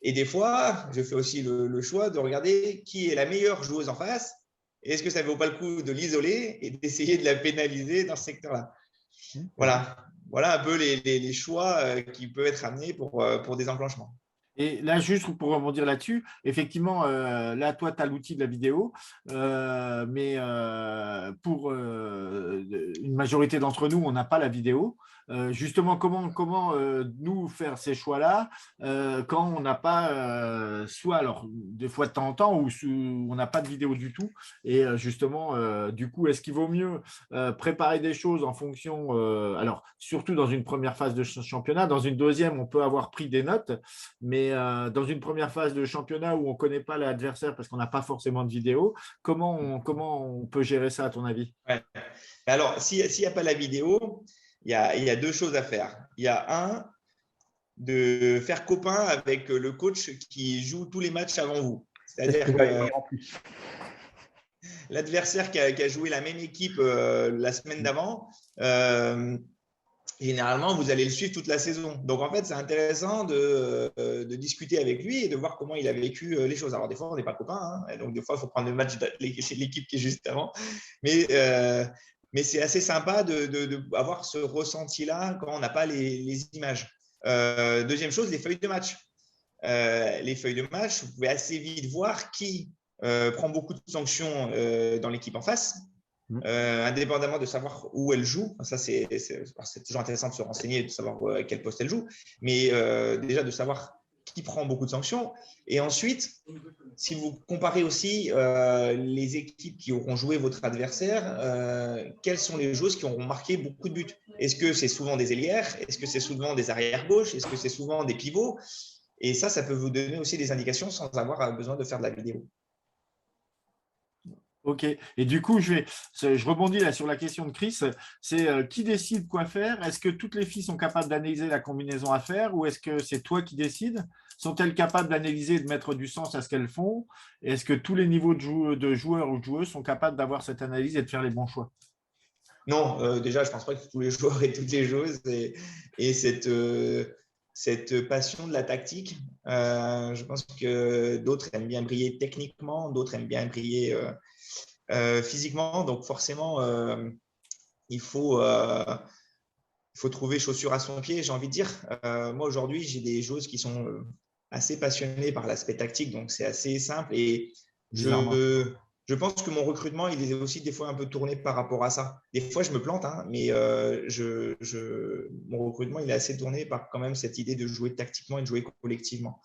et des fois, je fais aussi le choix de regarder qui est la meilleure joueuse en face. Est-ce que ça ne vaut pas le coup de l'isoler et d'essayer de la pénaliser dans ce secteur-là? Voilà un peu les choix qui peuvent être amenés pour des enclenchements. Et là, juste pour rebondir là-dessus, effectivement, là, toi, tu as l'outil de la vidéo, mais pour une majorité d'entre nous, on n'a pas la vidéo. Justement, comment nous faire ces choix-là quand on n'a pas, soit alors des fois de temps en temps, ou on n'a pas de vidéo du tout. Et justement, du coup, est-ce qu'il vaut mieux préparer des choses en fonction, alors surtout dans une première phase de championnat, dans une deuxième, on peut avoir pris des notes, mais dans une première phase de championnat où on ne connaît pas l'adversaire parce qu'on n'a pas forcément de vidéo, comment on peut gérer ça à ton avis? Alors, s'il n'y a pas la vidéo, il y a 2 choses à faire. Il y a de faire copain avec le coach qui joue tous les matchs avant vous. C'est-à-dire que l'adversaire qui a joué la même équipe la semaine d'avant, généralement, vous allez le suivre toute la saison. Donc, en fait, c'est intéressant de discuter avec lui et de voir comment il a vécu les choses. Alors, des fois, on n'est pas copains. Donc, des fois, il faut prendre le match de l'équipe qui est juste avant. Mais c'est assez sympa d'avoir ce ressenti-là quand on n'a pas les images. Deuxième chose, les feuilles de match. Les feuilles de match, vous pouvez assez vite voir qui prend beaucoup de sanctions dans l'équipe en face. Indépendamment de savoir où elle joue, ça c'est toujours intéressant de se renseigner, de savoir à quel poste elle joue, mais déjà de savoir qui prend beaucoup de sanctions. Et ensuite, si vous comparez aussi les équipes qui auront joué votre adversaire, quelles sont les joueuses qui auront marqué beaucoup de buts? Est-ce que c'est souvent des ailières? Est-ce que c'est souvent des arrières gauches? Est-ce que c'est souvent des pivots? Et ça peut vous donner aussi des indications sans avoir besoin de faire de la vidéo. Ok. Et du coup, je rebondis là sur la question de Chris. C'est qui décide quoi faire? Est-ce que toutes les filles sont capables d'analyser la combinaison à faire ou est-ce que c'est toi qui décides? Sont-elles capables d'analyser et de mettre du sens à ce qu'elles font? Et est-ce que tous les niveaux de joueurs ou de joueuses sont capables d'avoir cette analyse et de faire les bons choix? Non, déjà, je ne pense pas que tous les joueurs et toutes les joueuses aient cette passion de la tactique. Je pense que d'autres aiment bien briller techniquement, d'autres aiment bien briller physiquement. Donc, forcément, il faut trouver chaussure à son pied, j'ai envie de dire. Moi, aujourd'hui, j'ai des joueuses qui sont assez passionnées par l'aspect tactique, donc c'est assez simple. Et Bizarrement. je pense que mon recrutement, il est aussi des fois un peu tourné par rapport à ça. Des fois, je me plante, hein, mais mon recrutement, il est assez tourné par quand même cette idée de jouer tactiquement et de jouer collectivement.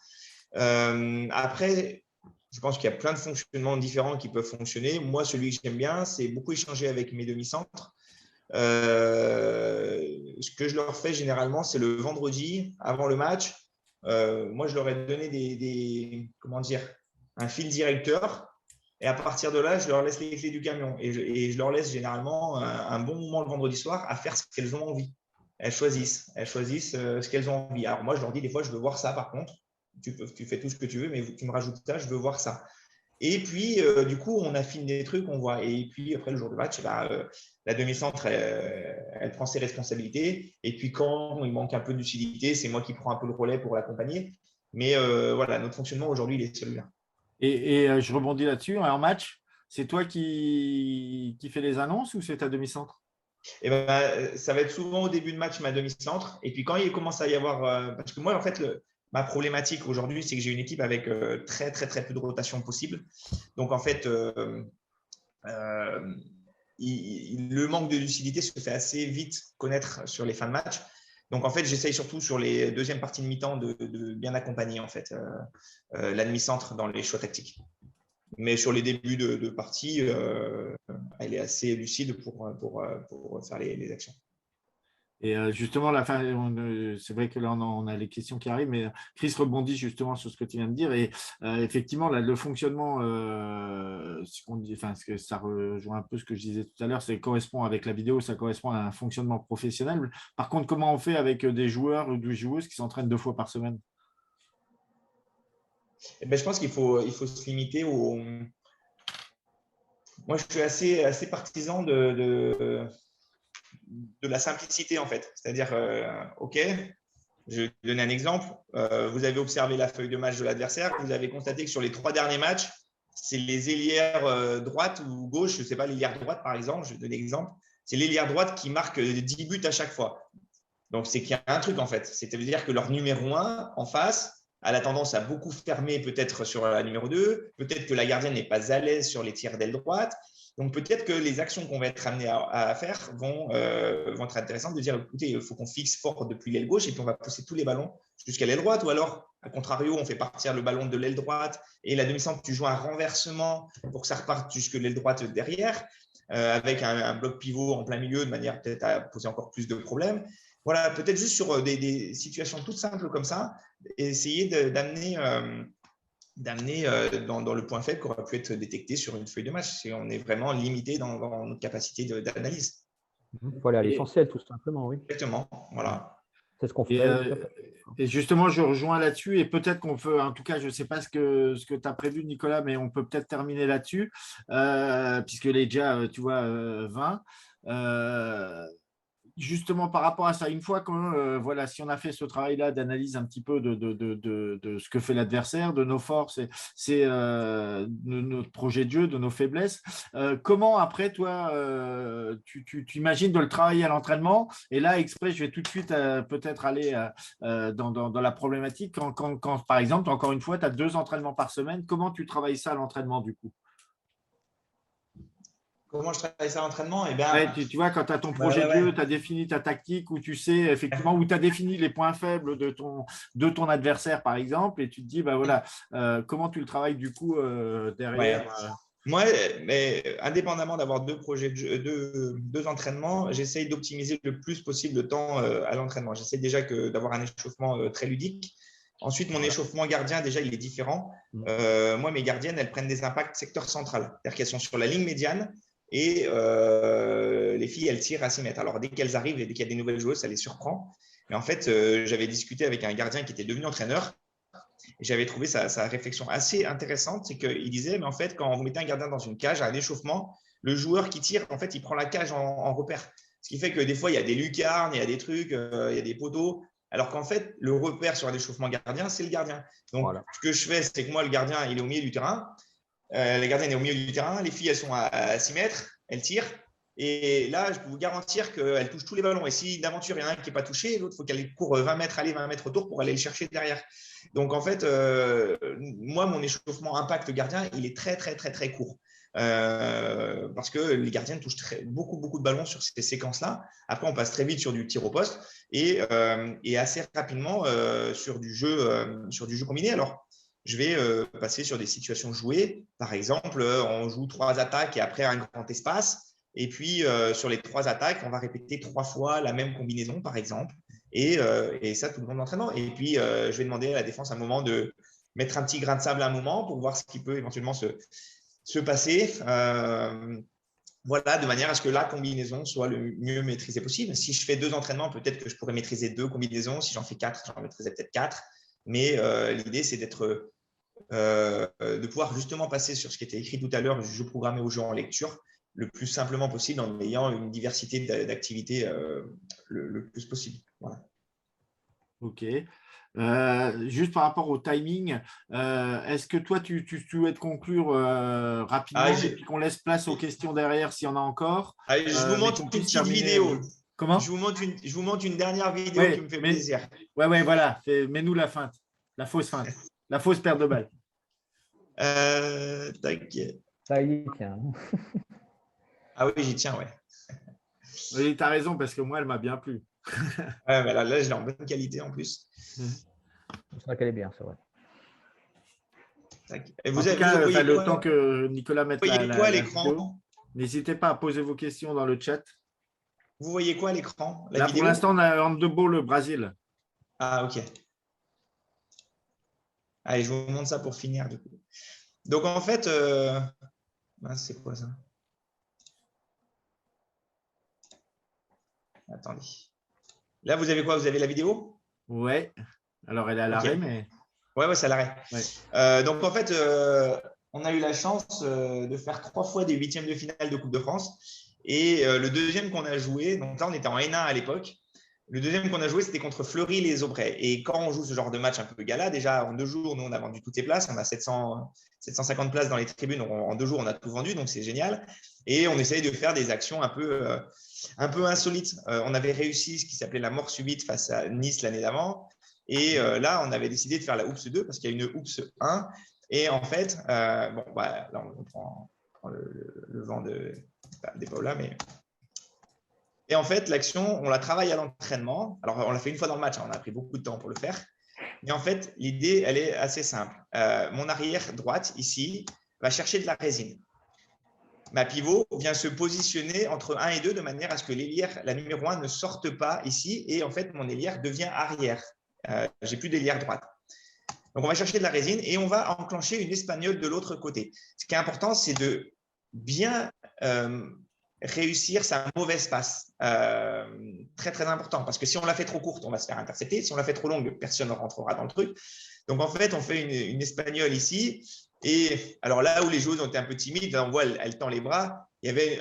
Après, je pense qu'il y a plein de fonctionnements différents qui peuvent fonctionner. Moi, celui que j'aime bien, c'est beaucoup échanger avec mes demi-centres. Ce que je leur fais généralement, c'est le vendredi avant le match. Moi, je leur ai donné comment dire, un fil directeur. Et à partir de là, je leur laisse les clés du camion. Et je leur laisse généralement un bon moment le vendredi soir à faire ce qu'elles ont envie. Elles choisissent ce qu'elles ont envie. Alors moi, je leur dis des fois, je veux voir ça par contre. Tu fais tout ce que tu veux, mais tu me rajoutes ça, je veux voir ça. Et puis, du coup, on affine des trucs, on voit. Et puis, après, le jour de match, la demi-centre, elle prend ses responsabilités. Et puis, quand il manque un peu de lucidité, c'est moi qui prends un peu le relais pour l'accompagner. Mais voilà, notre fonctionnement aujourd'hui, il est celui-là. Et je rebondis là-dessus. En match, c'est toi qui fais les annonces ou c'est ta demi-centre? Et ben, ça va être souvent au début de match ma demi-centre. Et puis, quand il commence à y avoir. Parce que moi, en fait, ma problématique aujourd'hui, c'est que j'ai une équipe avec très, très, très peu de rotation possible. Donc, en fait, le manque de lucidité se fait assez vite connaître sur les fins de match. Donc, en fait, j'essaye surtout sur les deuxièmes parties de mi-temps de bien accompagner en fait, la demi-centre dans les choix tactiques. Mais sur les débuts de partie, elle est assez lucide pour faire les actions. Et justement, la fin, c'est vrai que là, on a les questions qui arrivent, mais Chris rebondit justement sur ce que tu viens de dire. Et effectivement, là, le fonctionnement, ce que ça rejoint un peu ce que je disais tout à l'heure, ça correspond avec la vidéo, ça correspond à un fonctionnement professionnel. Par contre, comment on fait avec des joueurs ou des joueuses qui s'entraînent 2 fois par semaine? Et ben, je pense qu'il faut se limiter au. Moi, je suis assez partisan de la simplicité, en fait. C'est-à-dire, OK, je vais donner un exemple. Vous avez observé la feuille de match de l'adversaire. Vous avez constaté que sur les 3 derniers matchs, c'est les ailières droite ou gauche, je ne sais pas, l'ailière droite, par exemple, je donne l'exemple. C'est l'ailière droite qui marque 10 buts à chaque fois. Donc, c'est qu'il y a un truc, en fait. C'est-à-dire que leur numéro 1 en face a la tendance à beaucoup fermer peut-être sur la numéro 2. Peut-être que la gardienne n'est pas à l'aise sur les tirs d'aile droite. Donc, peut-être que les actions qu'on va être amené à faire vont être intéressantes de dire, écoutez, il faut qu'on fixe fort depuis l'aile gauche et puis on va pousser tous les ballons jusqu'à l'aile droite. Ou alors, à contrario, on fait partir le ballon de l'aile droite et la demi-centre, tu joues un renversement pour que ça reparte jusque l'aile droite derrière, avec un bloc pivot en plein milieu de manière peut-être à poser encore plus de problèmes. Voilà, peut-être juste sur des situations toutes simples comme ça, essayer d'amener dans le point faible qui aurait pu être détecté sur une feuille de match. Si on est vraiment limité dans notre capacité d'analyse. Il faut aller à l'essentiel, tout simplement, oui. Exactement, voilà. C'est ce qu'on fait. Et justement, je rejoins là-dessus et peut-être qu'on peut, en tout cas, je ne sais pas ce que tu as prévu, Nicolas, mais on peut peut-être terminer là-dessus, puisqu'il est déjà, tu vois, 20. Justement, par rapport à ça, une fois que, voilà, si on a fait ce travail-là d'analyse un petit peu de ce que fait l'adversaire, de nos forces, de notre projet de jeu, de nos faiblesses, comment après, toi, tu imagines de le travailler à l'entraînement? Et là, exprès, je vais tout de suite peut-être aller dans la problématique. Quand, par exemple, encore une fois, tu as 2 entraînements par semaine, comment tu travailles ça à l'entraînement du coup? Comment je travaille ça à l'entraînement? Eh bien, Ouais, tu vois, quand tu as ton projet de jeu, tu as défini ta tactique, où tu sais effectivement, où tu as défini les points faibles de ton adversaire, par exemple, et tu te dis, bah voilà, comment tu le travailles du coup derrière. Moi, mais indépendamment d'avoir 2 projets de jeu, 2 entraînements, j'essaye d'optimiser le plus possible le temps à l'entraînement. J'essaie déjà d'avoir un échauffement très ludique Ensuite, mon échauffement gardien, déjà, il est différent. Moi, mes gardiennes, elles prennent des impacts secteur central. C'est-à-dire qu'elles sont sur la ligne médiane et les filles, elles tirent à 6 mètres. Alors, dès qu'elles arrivent et dès qu'il y a des nouvelles joueuses, ça les surprend. Mais en fait, j'avais discuté avec un gardien qui était devenu entraîneur et j'avais trouvé sa réflexion assez intéressante. C'est qu'il disait, mais en fait, quand vous mettez un gardien dans une cage, à un échauffement, le joueur qui tire, en fait, il prend la cage en repère. Ce qui fait que des fois, il y a des lucarnes, il y a des trucs, il y a des poteaux. Alors qu'en fait, le repère sur un échauffement gardien, c'est le gardien. Donc, ce que je fais, c'est que moi, le gardien, il est au milieu du terrain. Les gardiens, il est au milieu du terrain. Les filles, elles sont à 6 mètres. Elles tirent. Et là, je peux vous garantir qu'elles touchent tous les ballons. Et si d'aventure, il y en a un qui n'est pas touché, l'autre, il faut qu'elle court 20 mètres aller, 20 mètres autour pour aller le chercher derrière. Donc, en fait, moi, mon échauffement impact gardien, il est très, très, très, très court. Parce que les gardiens touchent beaucoup de ballons sur ces séquences-là. Après, on passe très vite sur du tir au poste et assez rapidement sur du jeu combiné. Alors, je vais passer sur des situations jouées. Par exemple, on joue 3 attaques et après un grand espace. Et puis, sur les 3 attaques, on va répéter 3 fois la même combinaison, par exemple. Et ça, tout le monde entraînement. Et puis, je vais demander à la défense un moment de mettre un petit grain de sable à un moment pour voir ce qui peut éventuellement se passer, voilà, de manière à ce que la combinaison soit le mieux maîtrisée possible. Si je fais 2 entraînements, peut-être que je pourrais maîtriser 2 combinaisons. Si j'en fais 4, j'en maîtriserai peut-être 4. Mais l'idée, c'est de pouvoir justement passer sur ce qui était écrit tout à l'heure, du jeu programmé au jeu en lecture, le plus simplement possible en ayant une diversité d'activités le plus possible. Voilà. Ok. Juste par rapport au timing, est-ce que toi, tu souhaites conclure rapidement et puis qu'on laisse place aux questions derrière s'il y en a encore? Je vous montre une petite vidéo. Comment? Je vous montre une dernière vidéo qui me fait plaisir. Ouais, voilà. Mets-nous la feinte, la fausse feinte, la fausse paire de balles. T'inquiète. Ça y tient. Ah oui, j'y tiens, ouais. Oui, tu as raison, parce que moi, elle m'a bien plu. Ouais, mais là, je l'ai en bonne qualité en plus. C'est vrai qu'elle est bien, c'est vrai. Et vous en tout cas, le temps que Nicolas mette la vidéo, n'hésitez pas à poser vos questions dans le chat. Vous voyez quoi à l'écran? Là, pour l'instant, on a handball le Brésil. Ah, ok. Allez, je vous montre ça pour finir. Du coup. Donc, en fait, c'est quoi ça? Attendez. Là, vous avez quoi? Vous avez la vidéo? Ouais. Alors, elle est à l'arrêt, mais… Ouais, c'est à l'arrêt. Ouais. Donc, en fait, on a eu la chance de faire 3 fois des 8e de finale de Coupe de France. Et le deuxième qu'on a joué, donc là, on était en N1 à l'époque. Le deuxième qu'on a joué, c'était contre Fleury-les-Aubrais. Et quand on joue ce genre de match un peu gala, déjà en 2 jours, nous, on a vendu toutes les places. On a 750 places dans les tribunes. En 2 jours, on a tout vendu, donc c'est génial. Et on essaye de faire des actions un peu insolites. On avait réussi ce qui s'appelait la mort subite face à Nice l'année d'avant. Et là, on avait décidé de faire la Oops 2 parce qu'il y a une Oops 1. Et en fait, là, on prend le vent des Paula, mais… Et en fait, l'action, on la travaille à l'entraînement. Alors, on l'a fait une fois dans le match. On a pris beaucoup de temps pour le faire. Mais en fait, l'idée, elle est assez simple. Mon arrière droite, ici, va chercher de la résine. Ma pivot vient se positionner entre 1 et 2 de manière à ce que l'ailière, la numéro 1, ne sorte pas ici. Et en fait, mon ailière devient arrière. Je n'ai plus d'ailière droite. Donc, on va chercher de la résine et on va enclencher une espagnole de l'autre côté. Ce qui est important, c'est de bien réussir sa mauvaise passe. Très, très important. Parce que si on la fait trop courte, on va se faire intercepter. Si on la fait trop longue, personne ne rentrera dans le truc. Donc, en fait, on fait une espagnole ici. Et alors là où les joueuses ont été un peu timides, on voit, elle tend les bras. Il y avait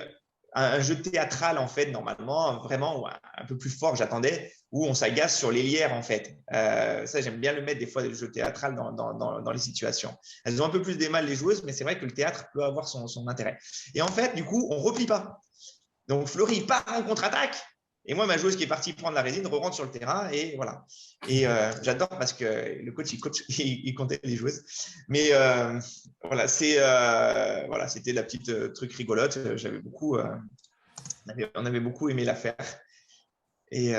un jeu théâtral, en fait, normalement, vraiment un peu plus fort, j'attendais, où on s'agace sur l'ailière, en fait. Ça, j'aime bien le mettre des fois, le jeu théâtral dans les situations. Elles ont un peu plus des mal, les joueuses, mais c'est vrai que le théâtre peut avoir son intérêt. Et en fait, du coup, on ne replie pas. Donc, Fleury part en contre-attaque. Et moi, ma joueuse qui est partie prendre la résine rentre sur le terrain. Et voilà. Et j'adore parce que le coach, il comptait les joueuses. Mais voilà, c'était la petite truc rigolote. J'avais beaucoup, on avait beaucoup aimé la faire. Et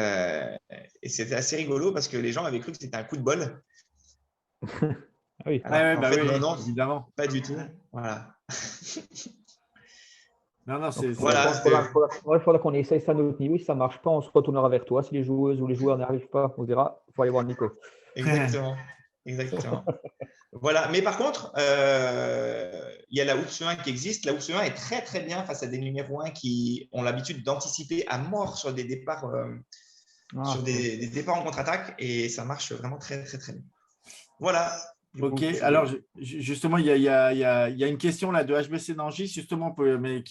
c'était assez rigolo parce que les gens avaient cru que c'était un coup de bol. Oui. Alors, en fait, oui, non, évidemment. pas du tout. Voilà. Non, c'est… Voilà, il faudra qu'on essaye ça à notre niveau. Si ça ne marche pas, on se retournera vers toi. Si les joueuses ou les joueurs n'arrivent pas, on dira il faut aller voir Nico. Exactement. Exactement. Voilà. Mais par contre, il y a la houppe 1 qui existe. La houppe 1 est très, très bien face à des numéros 1 qui ont l'habitude d'anticiper à mort sur des départs, des départs en contre-attaque. Et ça marche vraiment très, très, très bien. Voilà. Ok, alors justement, il y a une question là de HBC Nangy, justement, mais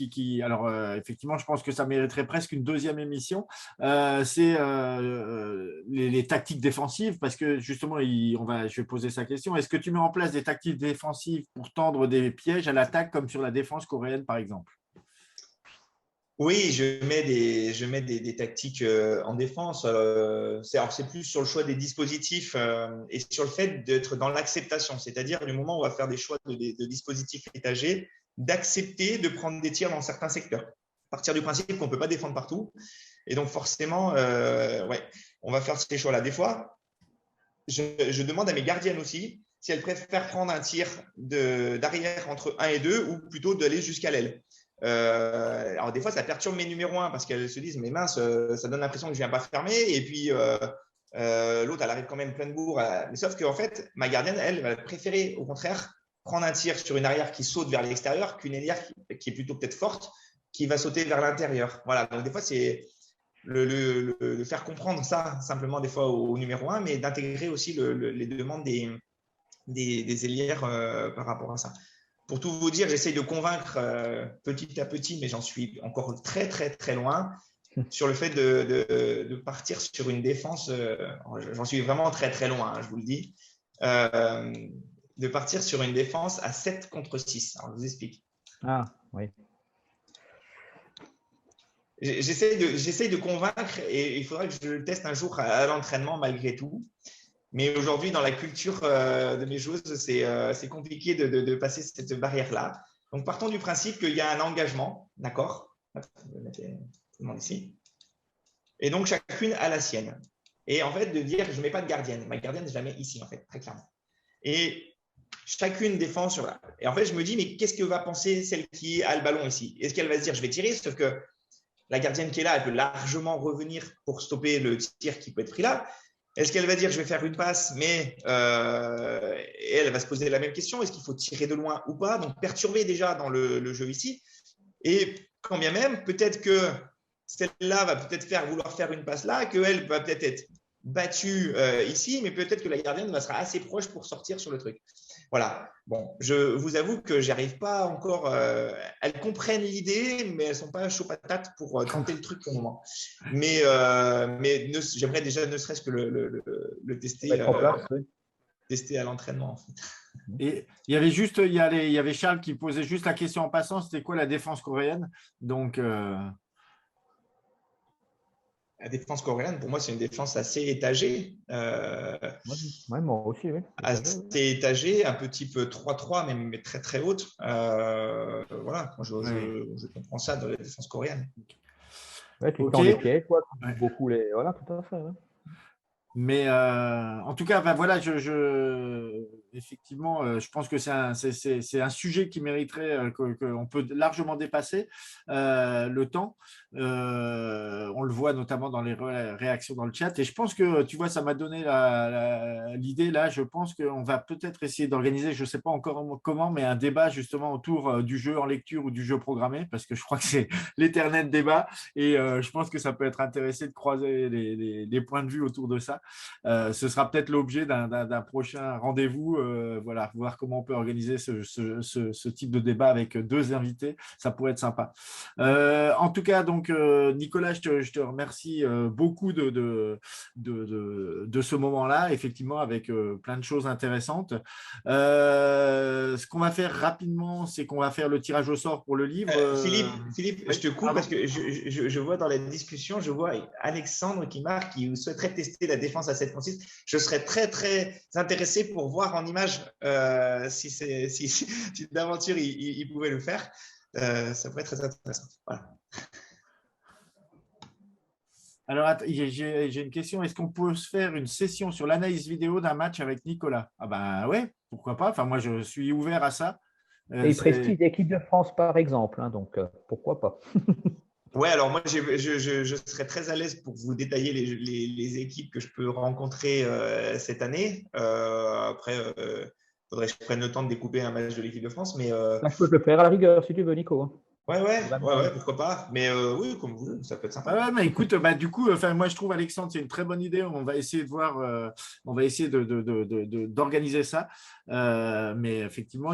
alors effectivement, je pense que ça mériterait presque une deuxième émission. C'est les tactiques défensives, parce que justement, je vais poser sa question. Est-ce que tu mets en place des tactiques défensives pour tendre des pièges à l'attaque, comme sur la défense coréenne, par exemple? Oui, je mets des tactiques en défense. C'est plus sur le choix des dispositifs et sur le fait d'être dans l'acceptation. C'est-à-dire, du moment où on va faire des choix de dispositifs étagés, d'accepter de prendre des tirs dans certains secteurs. À partir du principe qu'on ne peut pas défendre partout. Et donc, forcément, on va faire ces choix-là. Des fois, je demande à mes gardiennes aussi si elles préfèrent prendre un tir d'arrière entre 1 et 2 ou plutôt d'aller jusqu'à l'aile. Alors des fois ça perturbe mes numéros 1 parce qu'elles se disent mais mince, ça donne l'impression que je viens pas fermer et puis l'autre elle arrive quand même pleine bourre. Mais sauf qu'en fait ma gardienne elle va préférer au contraire prendre un tir sur une arrière qui saute vers l'extérieur qu'une ailière qui est plutôt peut-être forte qui va sauter vers l'intérieur. Voilà, donc des fois c'est le faire comprendre ça simplement des fois au numéro 1 mais d'intégrer aussi les demandes des ailières par rapport à ça. Pour tout vous dire, j'essaye de convaincre petit à petit, mais j'en suis encore très, très, très loin sur le fait de partir sur une défense. J'en suis vraiment très, très loin, je vous le dis. De partir sur une défense à 7 contre 6. Alors, je vous explique. Ah, oui. J'essaye de convaincre et il faudra que je le teste un jour à l'entraînement malgré tout. Mais aujourd'hui, dans la culture de mes joueuses, c'est compliqué de passer cette barrière-là. Donc, partons du principe qu'il y a un engagement, d'accord? Je vais mettre tout le monde ici. Et donc, chacune a la sienne. Et en fait, de dire, je ne mets pas de gardienne. Ma gardienne, je la mets ici, en fait, très clairement. Et chacune défend sur là. Et en fait, je me dis, mais qu'est-ce que va penser celle qui a le ballon ici? Est-ce qu'elle va se dire, je vais tirer? Sauf que la gardienne qui est là, elle peut largement revenir pour stopper le tir qui peut être pris là. Est-ce qu'elle va dire je vais faire une passe, mais elle va se poser la même question, est-ce qu'il faut tirer de loin ou pas? Donc perturber déjà dans le jeu ici. Et quand bien même, peut-être que celle-là va peut-être vouloir faire une passe là, qu'elle va peut-être être battue ici, mais peut-être que la gardienne sera assez proche pour sortir sur le truc. Voilà. Bon, je vous avoue que j'arrive pas encore. Elles comprennent l'idée, mais elles sont pas chaud patates pour tenter le truc pour le moment. Mais j'aimerais déjà ne serait-ce que le tester, tester à l'entraînement. En fait. Et il y avait Charles qui posait juste la question en passant. C'était quoi la défense coréenne? Donc la défense coréenne, pour moi, c'est une défense assez étagée. Ouais, moi aussi, oui. Assez étagée, un petit peu 3-3, mais très, très haute. Voilà, je comprends ça dans la défense coréenne. Ouais, tu tends les pieds, quoi. Beaucoup les... Voilà, tout à fait. Ouais. Mais en tout cas, voilà, effectivement, je pense que c'est un sujet qui mériterait qu'on peut largement dépasser le temps. On le voit notamment dans les réactions dans le chat. Et je pense que, tu vois, ça m'a donné l'idée là. Je pense qu'on va peut-être essayer d'organiser, je ne sais pas encore comment, mais un débat justement autour du jeu en lecture ou du jeu programmé, parce que je crois que c'est l'éternel débat. Et je pense que ça peut être intéressant de croiser les points de vue autour de ça. Ce sera peut-être l'objet d'un prochain rendez-vous, voilà, voir comment on peut organiser ce type de débat avec deux invités, ça pourrait être sympa. En tout cas, donc Nicolas, je te remercie beaucoup de ce moment-là, effectivement, avec plein de choses intéressantes. Ce qu'on va faire rapidement, c'est qu'on va faire le tirage au sort pour le livre. Philippe, je te coupe parce que je vois dans la discussion, je vois Alexandre qui marque, qui souhaiterait tester la défense à 7.6. Je serais très, très intéressé pour voir en image si d'aventure il pouvait le faire. Ça pourrait être très intéressant. Voilà. Alors, j'ai une question. Est-ce qu'on peut se faire une session sur l'analyse vidéo d'un match avec Nicolas? Ah ben ouais, pourquoi pas. Enfin, moi, je suis ouvert à ça. Et il précise l'équipe de France, par exemple, hein, donc pourquoi pas. Ouais, alors moi, je serais très à l'aise pour vous détailler les équipes que je peux rencontrer cette année. Après, faudrait que je prenne le temps de découper un match de l'équipe de France. Mais Là, je peux te le faire à la rigueur si tu veux, Nico, hein. ouais, pourquoi pas. Mais oui, comme vous voulez, ça peut être sympa. Ouais, mais écoute, du coup, moi je trouve Alexandre, c'est une très bonne idée. On va essayer de voir, on va essayer d'organiser ça. Mais effectivement,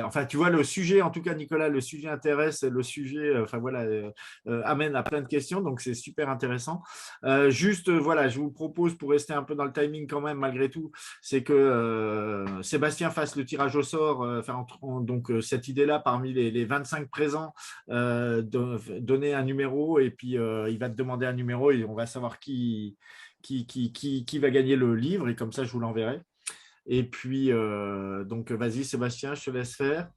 enfin, tu vois, le sujet, en tout cas, Nicolas, le sujet intéresse, le sujet, enfin voilà, amène à plein de questions, donc c'est super intéressant. Juste, voilà, je vous propose pour rester un peu dans le timing quand même, malgré tout, c'est que Sébastien fasse le tirage au sort. Donc cette idée-là, parmi les 25 présents, donner un numéro et puis il va te demander un numéro et on va savoir qui va gagner le livre et comme ça je vous l'enverrai. Et puis donc vas-y Sébastien, je te laisse faire.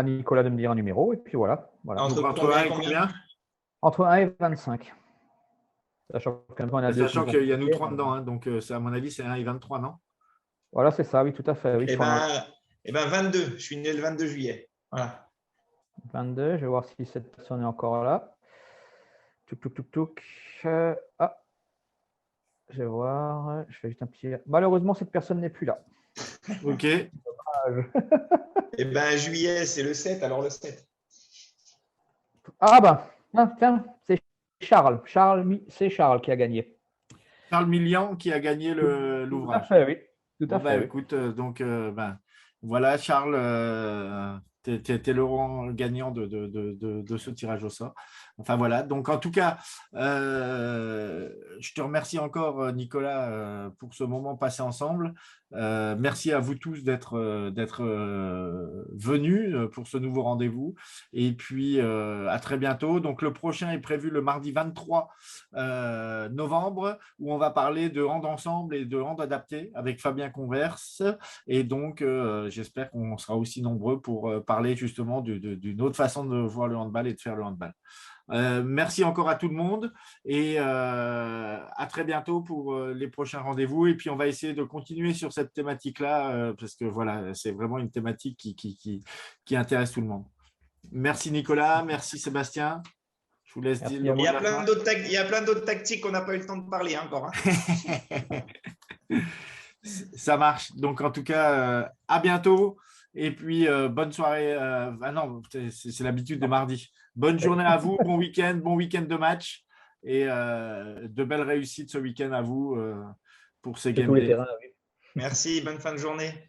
Nicolas de me dire un numéro et puis voilà. Entre Donc, combien 1 et et combien? combien? Entre 1 et 25. Sachant qu'il y a nous 3 dedans, hein, donc à mon avis c'est 1 et 23, non? Voilà, c'est ça, oui, tout à fait. Oui, Eh ben 22. Je suis né le 22 juillet. Voilà. 22, je vais voir si cette personne est encore là. Touk. Je vais voir. Je fais juste un petit. Malheureusement, cette personne n'est plus là. Ok. Eh ben juillet, c'est le 7, alors le 7. Tiens, c'est Charles. C'est Charles qui a gagné. Charles Millian qui a gagné l'ouvrage. Tout à fait, oui. Tout à fait. Écoute, donc voilà, Charles, tu es le rang gagnant de ce tirage au sort. Enfin voilà, donc en tout cas, je te remercie encore, Nicolas, pour ce moment passé ensemble. Merci à vous tous d'être venus pour ce nouveau rendez-vous. Et puis, à très bientôt. Donc, le prochain est prévu le mardi 23 novembre, où on va parler de hand ensemble et de hand adapté avec Fabien Converse. Et donc, j'espère qu'on sera aussi nombreux pour parler justement d'une autre façon de voir le handball et de faire le handball. Merci encore à tout le monde et à très bientôt pour les prochains rendez-vous. Et puis, on va essayer de continuer sur cette thématique-là parce que voilà, c'est vraiment une thématique qui intéresse tout le monde. Merci Nicolas, merci Sébastien. Je vous laisse dire. Il y a plein d'autres tactiques qu'on n'a pas eu le temps de parler encore. Ça marche. Donc, en tout cas, à bientôt. Et puis, bonne soirée. Non, c'est l'habitude de mardi. Bonne journée à vous, bon week-end de match. Et de belles réussites ce week-end à vous pour ces Game Days. Merci, bonne fin de journée.